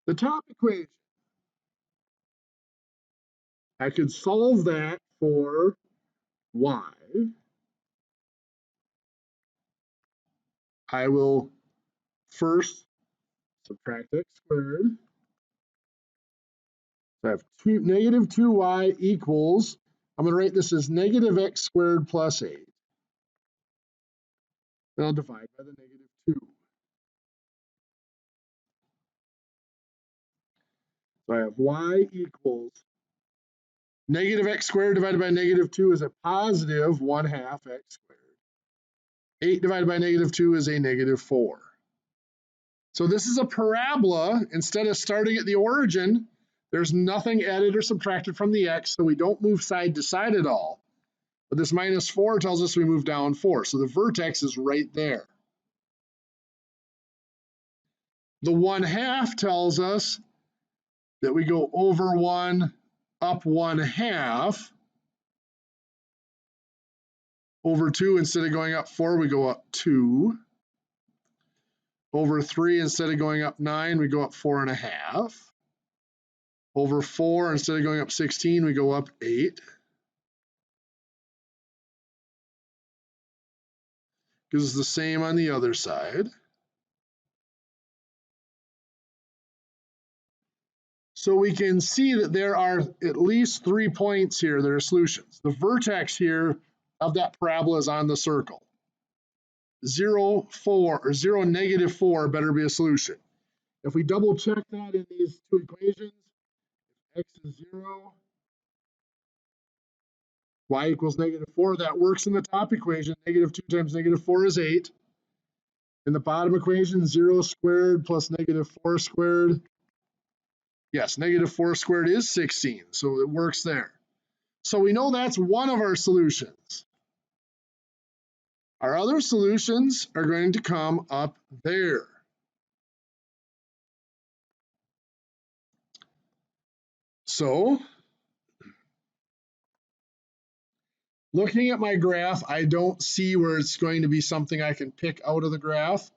The top equation, I could solve that for y. I will first subtract x squared. So I have negative 2y equals, I'm going to write this as negative x squared plus 8. Then I'll divide by the negative 2. So I have y equals negative x squared divided by negative 2 is a positive 1/2 x squared. 8 divided by negative 2 is a negative 4. So this is a parabola. Instead of starting at the origin, there's nothing added or subtracted from the x, so we don't move side to side at all. But this minus 4 tells us we move down 4, so the vertex is right there. The 1/2 tells us that we go over 1, up 1/2. Over 2, instead of going up 4, we go up 2. Over 3, instead of going up 9, we go up 4.5. Over 4, instead of going up 16, we go up 8. Gives us the same on the other side. So we can see that there are at least 3 points here that are solutions. The vertex here of that parabola is on the circle. 0, 4, or 0, negative 4 better be a solution. If we double check that in these two equations, x is 0, y equals negative 4, that works in the top equation. Negative 2 times negative 4 is 8. In the bottom equation, 0 squared plus negative 4 squared. Yes, negative 4 squared is 16, so it works there. So we know that's one of our solutions. Our other solutions are going to come up there. So, looking at my graph, I don't see where it's going to be something I can pick out of the graph.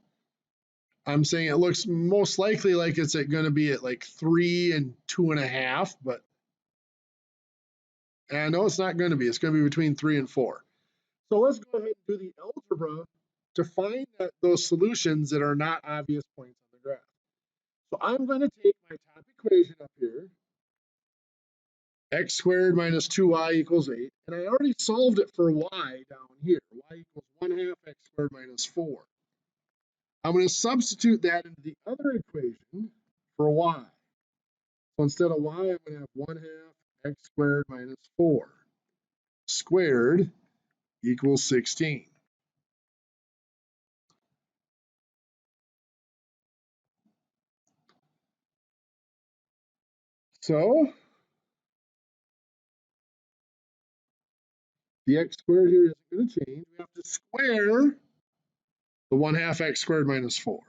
I'm saying it looks most likely like it's going to be at like 3 and 2.5, but I know it's not going to be. It's going to be between 3 and 4. So let's go ahead and do the algebra to find those solutions that are not obvious points on the graph. So I'm going to take my top equation up here, x squared minus 2y equals 8, and I already solved it for y down here. Y equals 1/2 x squared minus 4. I'm going to substitute that into the other equation for y. So instead of y, I'm going to have 1/2 x squared minus 4 squared equals 16. So the x squared here isn't going to change. We have to square the 1/2 x squared minus 4.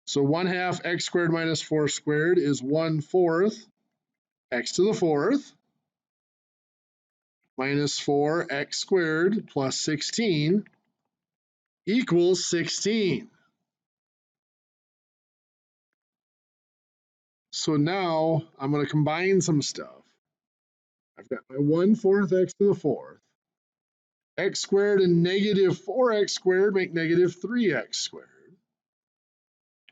So 1/2 x squared minus 4 squared is 1/4 x to the 4th minus 4x squared plus 16 equals 16. So now I'm going to combine some stuff. I've got my 1/4 x to the 4th. X squared and negative 4x squared make negative 3x squared.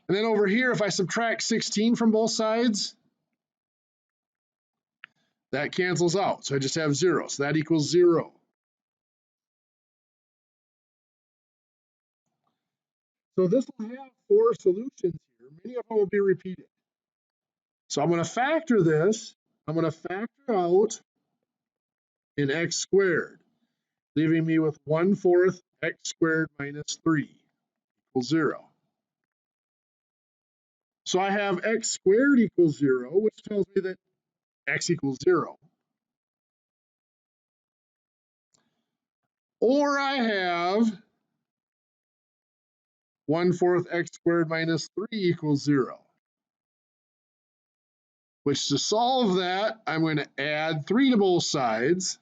And then over here, if I subtract 16 from both sides, that cancels out. So I just have 0. So that equals 0. So this will have 4 solutions here. Many of them will be repeated. So I'm going to factor this. I'm going to factor out in x squared, leaving me with 1/4 x squared minus 3 equals 0. So I have x squared equals 0, which tells me that x equals 0. Or I have 1/4 x squared minus 3 equals 0. Which to solve that, I'm going to add 3 to both sides.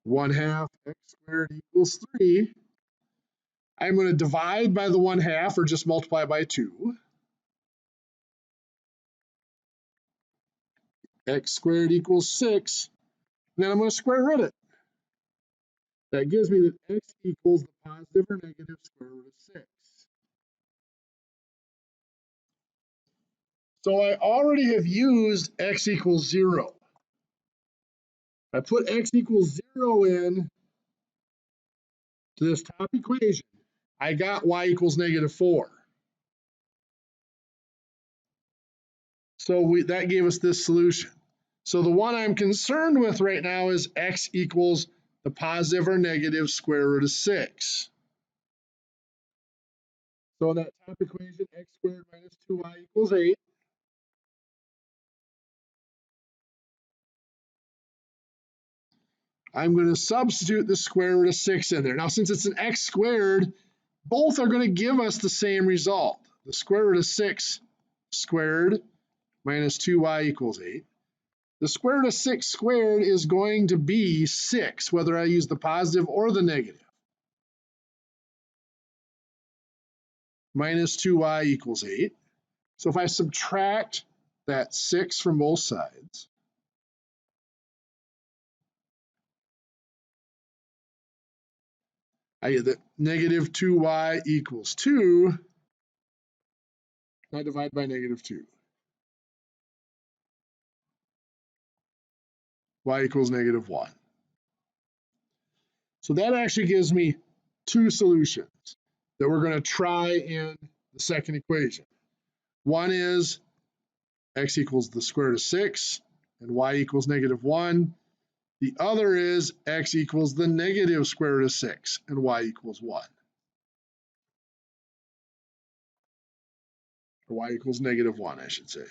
One half x squared equals 3. I'm going to divide by the 1/2 or just multiply by 2. X squared equals 6. And then I'm going to square root it. That gives me that x equals the positive or negative square root of 6. So I already have used x equals 0. I put x equals 0 in to this top equation. I got y equals negative 4. So that gave us this solution. So the one I'm concerned with right now is x equals the positive or negative square root of 6. So in that top equation, x squared minus 2y equals 8. I'm going to substitute the square root of 6 in there. Now, since it's an x squared, both are going to give us the same result. The square root of 6 squared minus 2y equals 8. The square root of 6 squared is going to be 6, whether I use the positive or the negative. Minus 2y equals 8. So if I subtract that 6 from both sides, I get that negative 2y equals 2. I divide by negative 2. Y equals negative 1. So that actually gives me 2 solutions that we're going to try in the second equation. One is x equals the square root of 6 and y equals negative 1. The other is x equals the negative square root of 6 and y equals 1. Or y equals negative 1, I should say.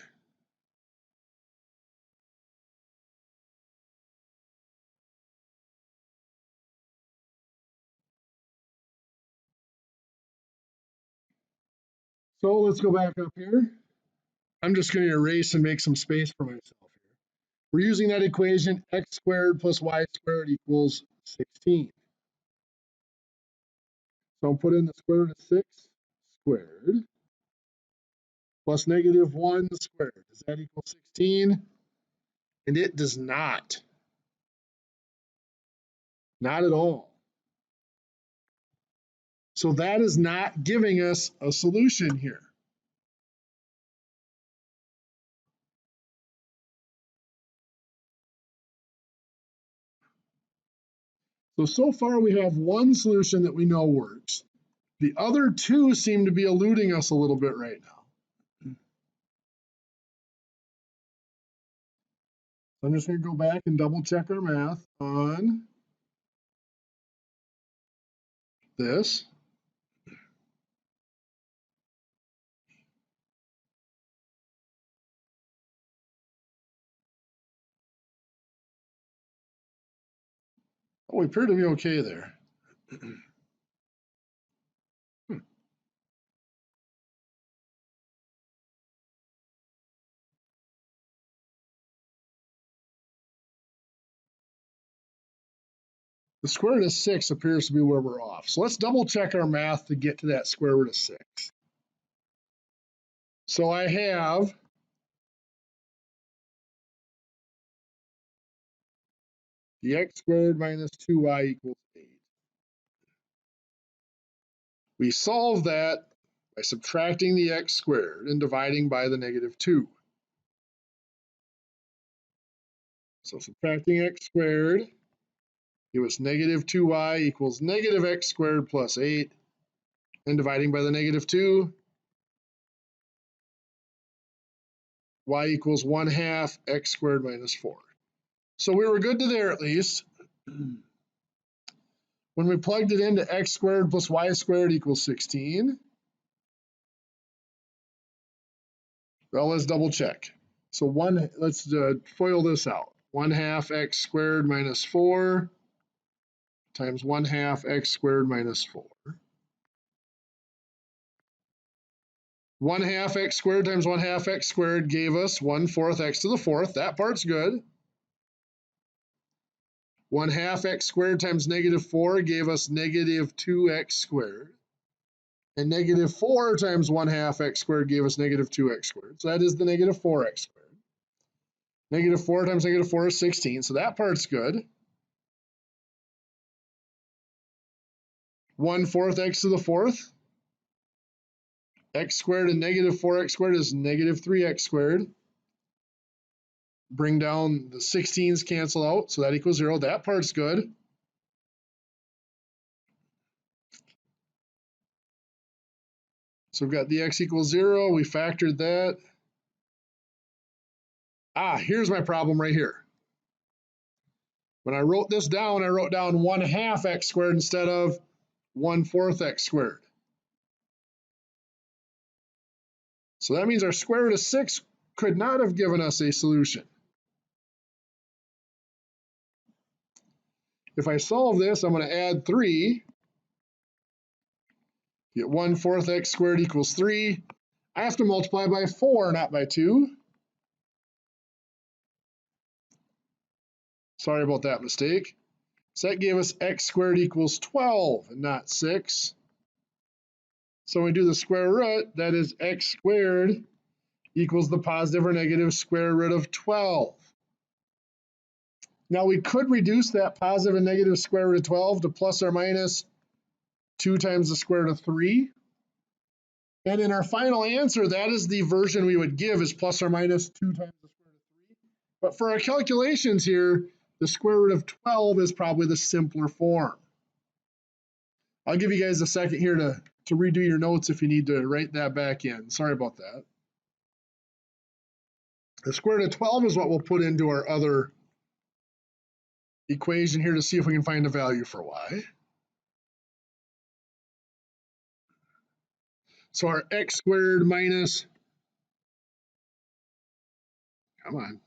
So let's go back up here. I'm just going to erase and make some space for myself here. We're using that equation x squared plus y squared equals 16. So I'll put in the square root of 6 squared plus negative 1 squared. Does that equal 16? And it does not. Not at all. So that is not giving us a solution here. So far we have one solution that we know works. The other two seem to be eluding us a little bit right now. I'm just going to go back and double check our math on this. Oh, we appear to be okay there. The square root of 6 appears to be where we're off. So let's double check our math to get to that square root of 6. So I have the x squared minus 2y equals 8. We solve that by subtracting the x squared and dividing by the negative 2. So subtracting x squared give us negative 2y equals negative x squared plus 8. And dividing by the negative 2, y equals 1/2 x squared minus 4. So we were good to there at least. When we plugged it into x squared plus y squared equals 16. Well, let's double check. So let's FOIL this out. 1/2 x squared minus 4 times 1/2 x squared minus 4. 1/2 x squared times 1/2 x squared gave us 1/4 x to the 4th. That part's good. 1/2 x squared times negative 4 gave us negative 2x squared. And negative 4 times 1/2 x squared gave us negative 2x squared. So that is the negative 4x squared. Negative 4 times negative 4 is 16. So that part's good. 1/4 x to the 4th. X squared and negative 4x squared is negative 3x squared. Bring down the 16s, cancel out, so that equals 0. That part's good. So we've got the x equals 0. We factored that. Here's my problem right here. When I wrote this down, I wrote down 1/2 x squared instead of 1/4 x squared. So that means our square root of 6 could not have given us a solution. If I solve this, I'm going to add 3. Get 1/4 x squared equals 3. I have to multiply by 4, not by 2. Sorry about that mistake. So that gave us x squared equals 12 and not 6. So when we do the square root, that is x squared equals the positive or negative square root of 12. Now we could reduce that positive and negative square root of 12 to plus or minus 2 times the square root of 3. And in our final answer, that is the version we would give, is plus or minus 2 times the square root of 3. But for our calculations here, the square root of 12 is probably the simpler form. I'll give you guys a second here to redo your notes if you need to write that back in. Sorry about that. The square root of 12 is what we'll put into our other equation here to see if we can find a value for y. So our x squared minus, come on.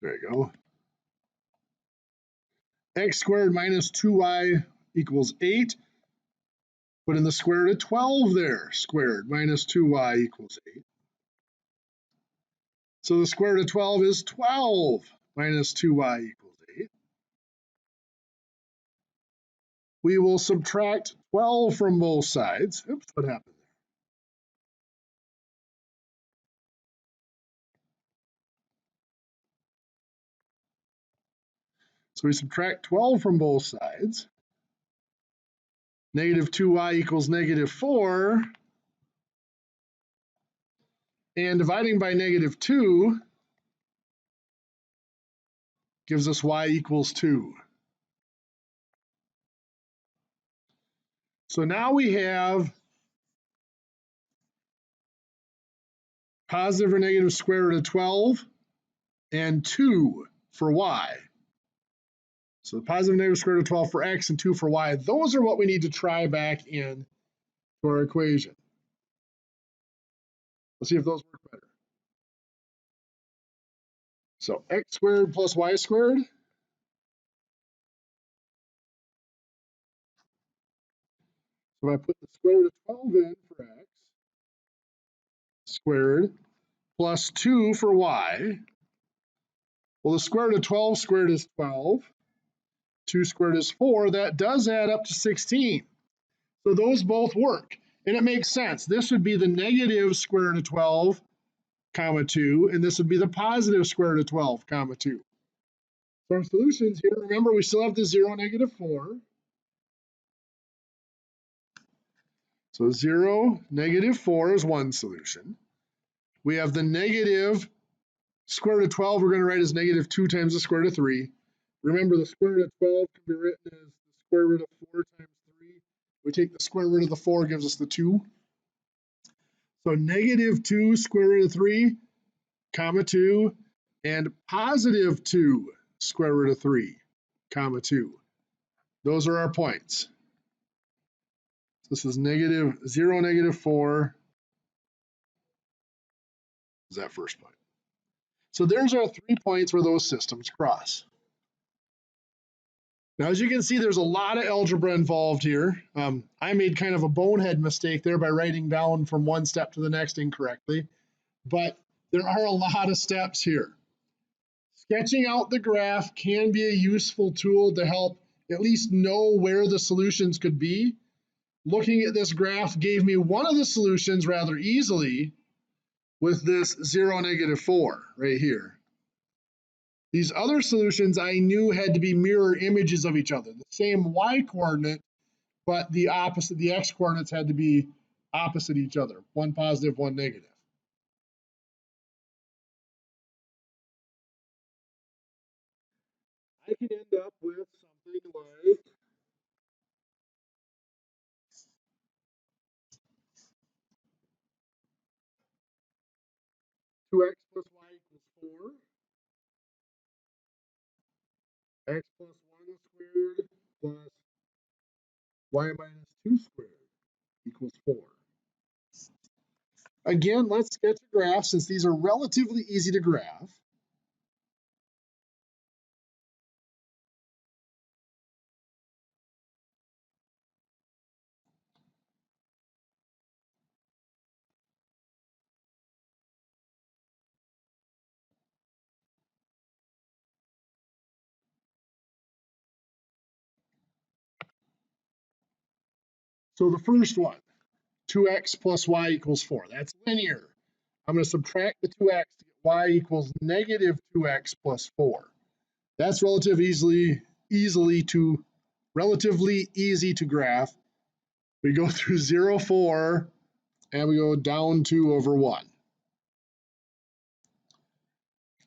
There you go. X squared minus 2y equals 8. Put in the square root of 12 there. Squared minus 2y equals 8. So the square root of 12 is 12 minus 2y equals 8. We will subtract 12 from both sides. Oops, what happened there? So we subtract 12 from both sides. Negative 2y equals negative 4. And dividing by negative 2 gives us y equals 2. So now we have positive or negative square root of 12 and 2 for y. So the positive and negative square root of 12 for x and 2 for y. Those are what we need to try back in to our equation. Let's see if those work better. So x squared plus y squared. So if I put the square root of 12 in for x, squared plus 2 for y. Well, the square root of 12 squared is 12. 2 squared is 4. That does add up to 16. So those both work. And it makes sense. This would be the negative square root of 12, comma 2, and this would be the positive square root of 12, comma 2. So our solutions here, remember, we still have the 0, negative 4. So 0, negative 4 is one solution. We have the negative square root of 12 we're going to write as negative 2 times the square root of 3. Remember, the square root of 12 can be written as the square root of 4 times 3. We take the square root of the 4, gives us the 2. So negative 2 square root of 3, comma 2, and positive 2 square root of 3, comma 2. Those are our points. This is negative 0, negative 4 is that first point. So there's our 3 points where those systems cross. Now, as you can see, there's a lot of algebra involved here. I made kind of a bonehead mistake there by writing down from one step to the next incorrectly, but there are a lot of steps here. Sketching out the graph can be a useful tool to help at least know where the solutions could be. Looking at this graph gave me one of the solutions rather easily with this 0, negative 4 right here. These other solutions I knew had to be mirror images of each other, the same y coordinate, but the opposite, the x coordinates had to be opposite each other, one positive, one negative. I can end up with something like 2x plus y equals 4, x plus 1 squared plus y minus 2 squared equals 4. Again, let's sketch a graph since these are relatively easy to graph. So the first one, 2x plus y equals 4. That's linear. I'm going to subtract the 2x to get y equals negative 2x plus 4. That's relatively easy to graph. We go through 0, 4, and we go down 2 over 1,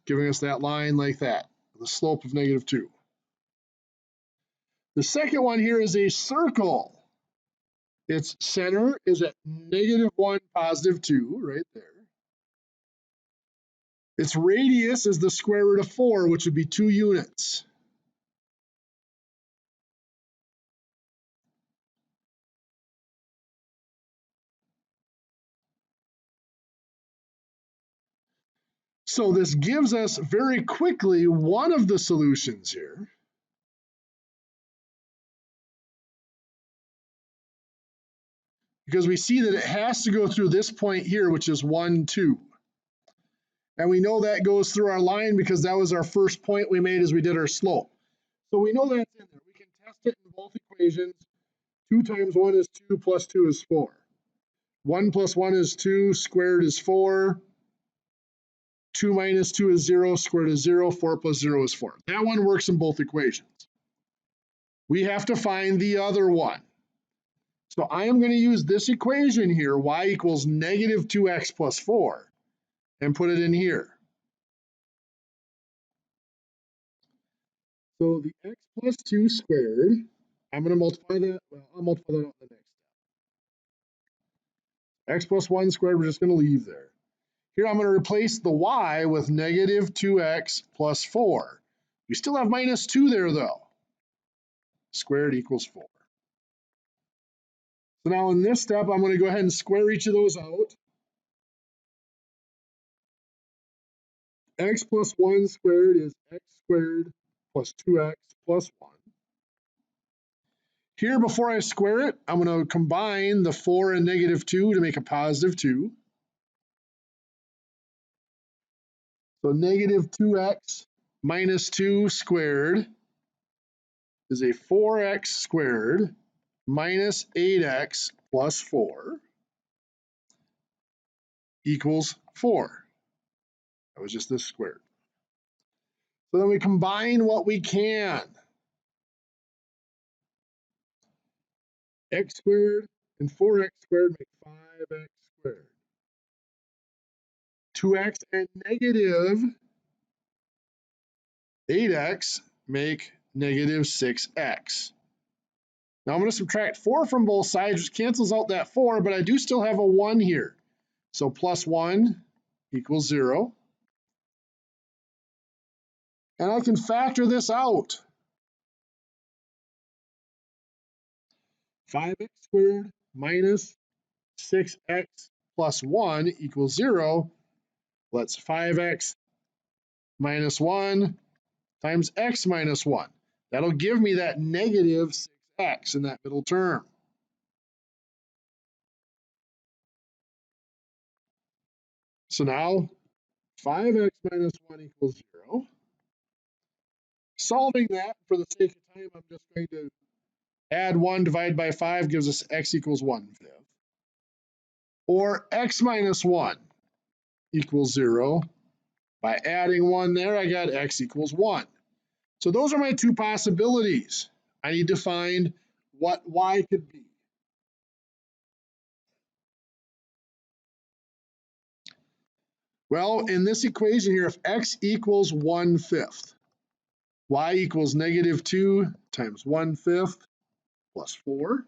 giving us that line like that, the slope of negative 2. The second one here is a circle. Its center is at negative 1, positive 2, right there. Its radius is the square root of 4, which would be 2 units. So this gives us very quickly one of the solutions here. Because we see that it has to go through this point here, which is 1, 2. And we know that goes through our line because that was our first point we made as we did our slope. So we know that's in there. We can test it in both equations. 2 times 1 is 2 plus 2 is 4. 1 plus 1 is 2, squared is 4. 2 minus 2 is 0, squared is 0, 4 plus 0 is 4. That one works in both equations. We have to find the other one. So I am going to use this equation here, y equals negative 2x plus 4, and put it in here. So the x plus 2 squared, I'm going to multiply that, well, I'll multiply that out in the next step. X plus 1 squared, we're just going to leave there. Here I'm going to replace the y with negative 2x plus 4. We still have minus 2 there, though. Squared equals 4. So now in this step, I'm going to go ahead and square each of those out. x plus 1 squared is x squared plus 2x plus 1. Here, before I square it, I'm going to combine the 4 and negative 2 to make a positive 2. So negative 2x minus 2 squared is a 4x squared minus 8x plus 4 equals 4. That was just this squared. So then we combine what we can. X squared and 4x squared make 5x squared. 2x and negative 8x make negative 6x. Now I'm going to subtract 4 from both sides, which cancels out that 4, but I do still have a 1 here. So plus 1 equals 0. And I can factor this out. 5x squared minus 6x plus 1 equals 0. Let's 5x minus 1 times x minus 1. That'll give me that negative 6x in that middle term. So now 5x minus 1 equals 0. Solving that for the sake of time, I'm just going to add 1 divided by 5 gives us x equals 1/5. Or x minus 1 equals 0. By adding 1 there, I got x equals 1. So those are my two possibilities. I need to find what y could be. Well, in this equation here, if x equals 1/5, y equals negative 2 times 1/5 plus 4.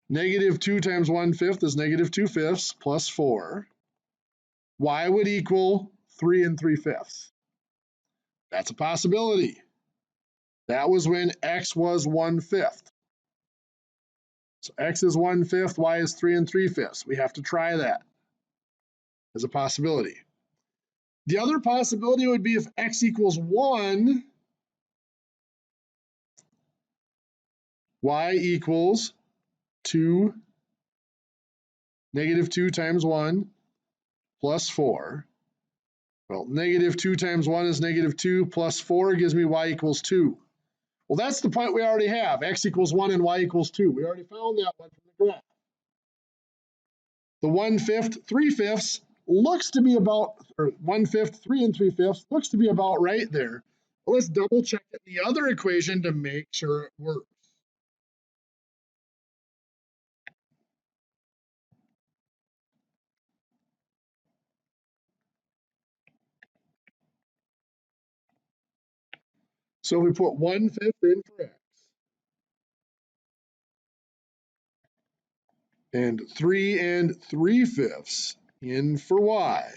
Negative 2 times 1/5 is negative 2/5 plus 4. Y would equal 3 3/5. That's a possibility. That was when x was 1/5. So x is 1/5, y is 3 3/5. We have to try that as a possibility. The other possibility would be if x equals 1, y equals 2, negative 2 times 1 plus 4. Well, negative 2 times 1 is negative 2 plus 4 gives me y equals 2. Well, that's the point we already have. X equals 1 and y equals 2. We already found that one from the graph. The 1/5, 3/5 looks to be about, or 1/5, 3 3/5 looks to be about right there. But let's double check the other equation to make sure it works. So we put 1/5 in for x and 3 3/5 in for y.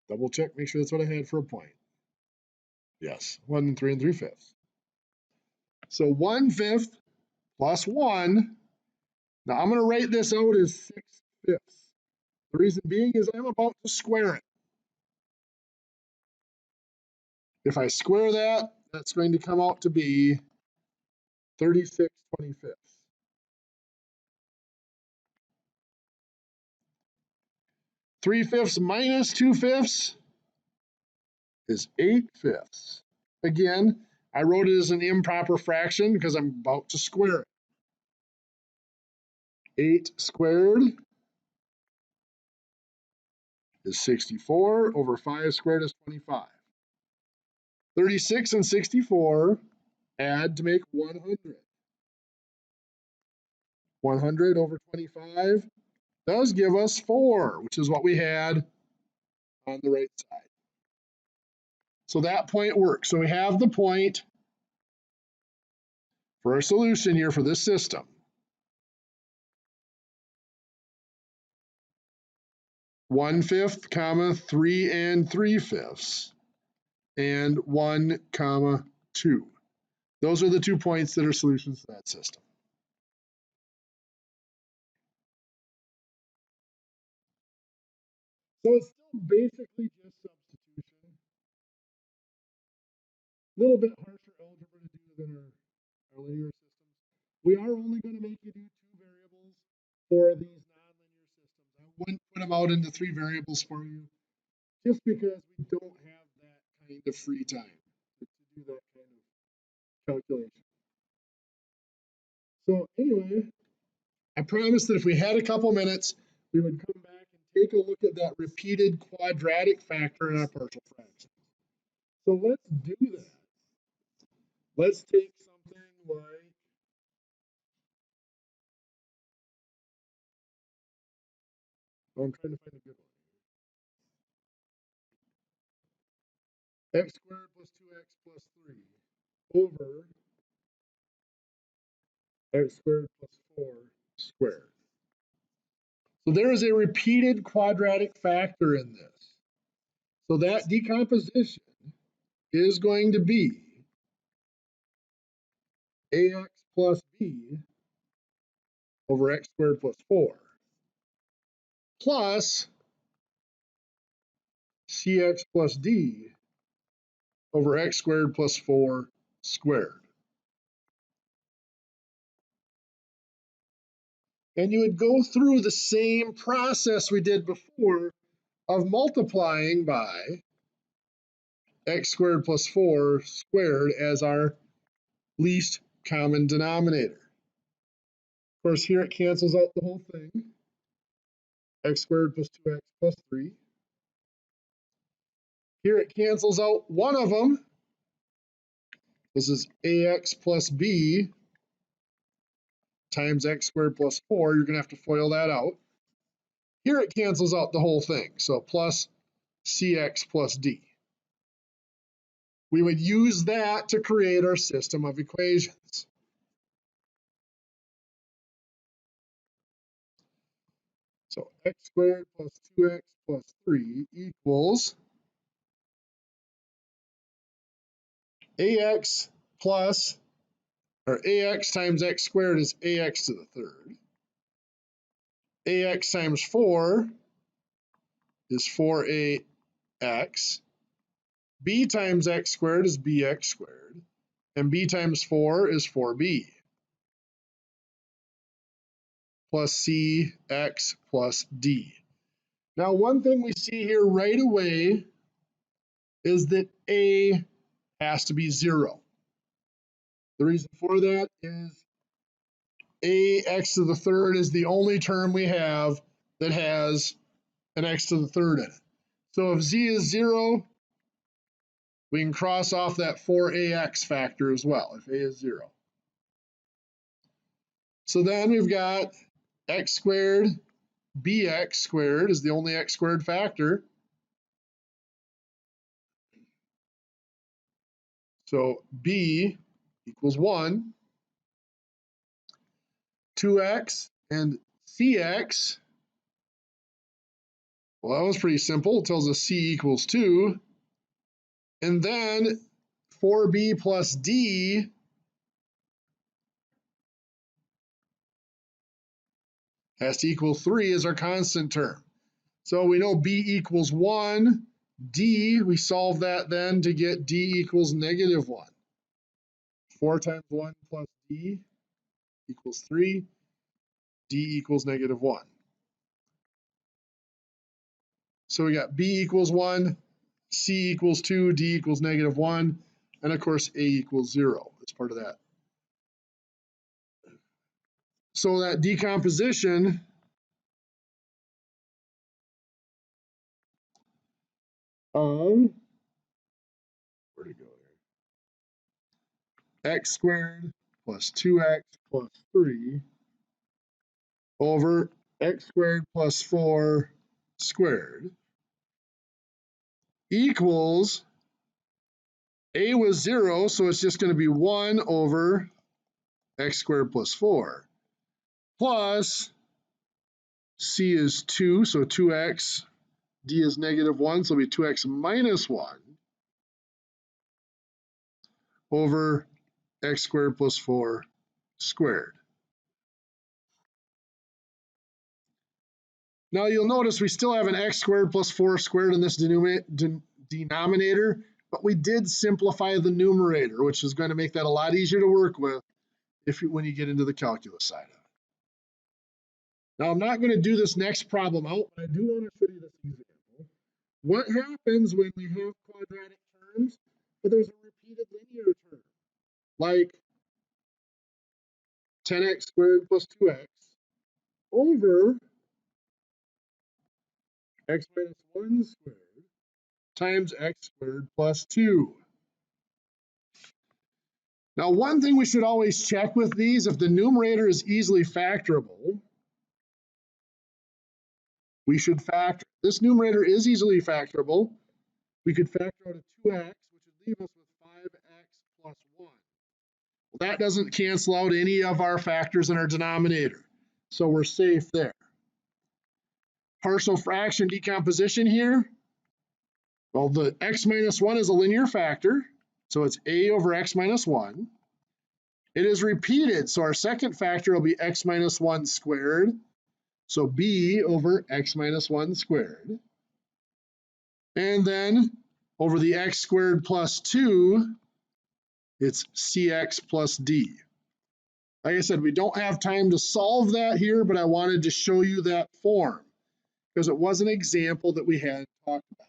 Double check, make sure that's what I had for a point. Yes, 1 3 3/5. So 1/5 plus 1. Now I'm going to write this out as 6/5. The reason being is I'm about to square it. If I square that, that's going to come out to be 36/25. 3/5 minus 2/5 is 8/5. Again, I wrote it as an improper fraction because I'm about to square it. 8 squared is 64 over 5 squared is 25. 36 and 64 add to make 100. 100 over 25 does give us 4, which is what we had on the right side. So that point works. So we have the point for our solution here for this system. 1/5, 3 3/5, and 1, 2. Those are the 2 points that are solutions to that system. So it's still basically just substitution. A little bit harsher algebra to do than our linear systems. We are only going to make you do 2 variables for these nonlinear systems. I wouldn't put them out into 3 variables for you just because we don't have that kind of free time to do that kind of calculation. So anyway, I promised that if we had a couple minutes, we would come back and take a look at that repeated quadratic factor in our partial fraction. So let's do that. Let's take something like, I'm trying to find a good one. X squared plus 2x plus 3 over x squared plus 4 squared. So there is a repeated quadratic factor in this. So that decomposition is going to be ax plus b over x squared plus 4 plus cx plus d over x squared plus 4 squared. And you would go through the same process we did before of multiplying by x squared plus 4 squared as our least common denominator. Of course, here it cancels out the whole thing. X squared plus 2x plus 3. Here it cancels out one of them. This is ax plus b times x squared plus 4. You're going to have to FOIL that out. Here it cancels out the whole thing. So plus cx plus d. We would use that to create our system of equations. So x squared plus 2x plus 3 equals ax plus, or ax times x squared is ax to the third. Ax times 4 is 4ax. B times x squared is bx squared. And b times 4 is 4b. Plus cx plus d. Now, one thing we see here right away is that a has to be 0. The reason for that is ax to the third is the only term we have that has an x to the third in it. So if z is 0, we can cross off that 4ax factor as well, if a is 0. So then we've got x squared, bx squared is the only x squared factor. So b equals 1. 2x and cx, well, that was pretty simple. It tells us c equals 2. And then 4b plus d has to equal 3 as our constant term. So we know b equals 1. D, we solve that then to get d equals negative 1. 4 times 1 plus d equals 3. D equals negative 1. So we got b equals 1, c equals 2, d equals negative 1, and of course a equals 0 as part of that. So that decomposition of, where'd it go here? X squared plus 2x plus 3 over x squared plus 4 squared equals, a was 0, so it's just going to be 1 over x squared plus 4 plus c is 2, so 2x, d is negative 1, so it'll be 2x minus 1 over x squared plus 4 squared. Now you'll notice we still have an x squared plus 4 squared in this denominator, but we did simplify the numerator, which is going to make that a lot easier to work with when you get into the calculus side of it. Now I'm not going to do this next problem out, but I do want to show you this example. What happens when we have quadratic terms, but there's a repeated linear term, like 10x squared plus 2x over x minus 1 squared times x squared plus 2. Now, one thing we should always check with these, if the numerator is easily factorable, we should factor. This numerator is easily factorable. We could factor out a 2x, which would leave us with 5x plus 1. Well, that doesn't cancel out any of our factors in our denominator, so we're safe there. Partial fraction decomposition here. Well, the x minus 1 is a linear factor, so it's a over x minus 1. It is repeated, so our second factor will be x minus 1 squared, so b over x minus 1 squared. And then over the x squared plus 2, it's cx plus d. Like I said, we don't have time to solve that here, but I wanted to show you that form because it was an example that we had talked about.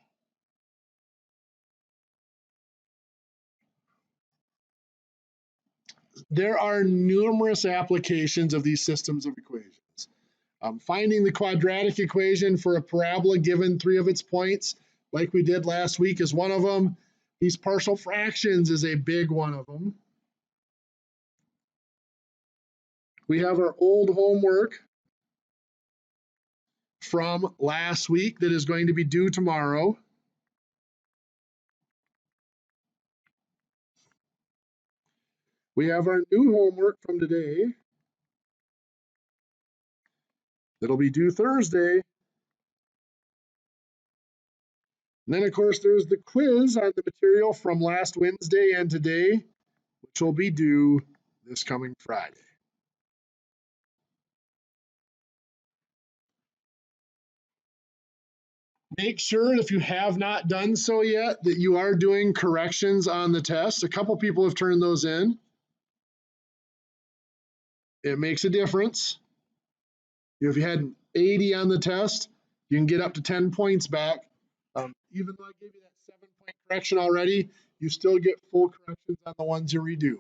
There are numerous applications of these systems of equations. Finding the quadratic equation for a parabola given 3 of its points, like we did last week, is one of them. These partial fractions is a big one of them. We have our old homework from last week that is going to be due tomorrow. We have our new homework from today that'll be due Thursday. And then, of course, there's the quiz on the material from last Wednesday and today, which will be due this coming Friday. Make sure, if you have not done so yet, that you are doing corrections on the test. A couple people have turned those in. It makes a difference. If you had 80 on the test, you can get up to 10 points back. Even though I gave you that 7-point correction already, you still get full corrections on the ones you redo.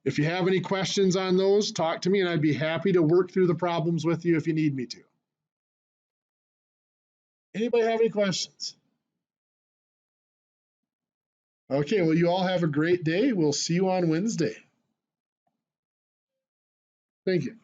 If you have any questions on those, talk to me and I'd be happy to work through the problems with you if you need me to. Anybody have any questions? Okay, well, you all have a great day. We'll see you on Wednesday. Thank you.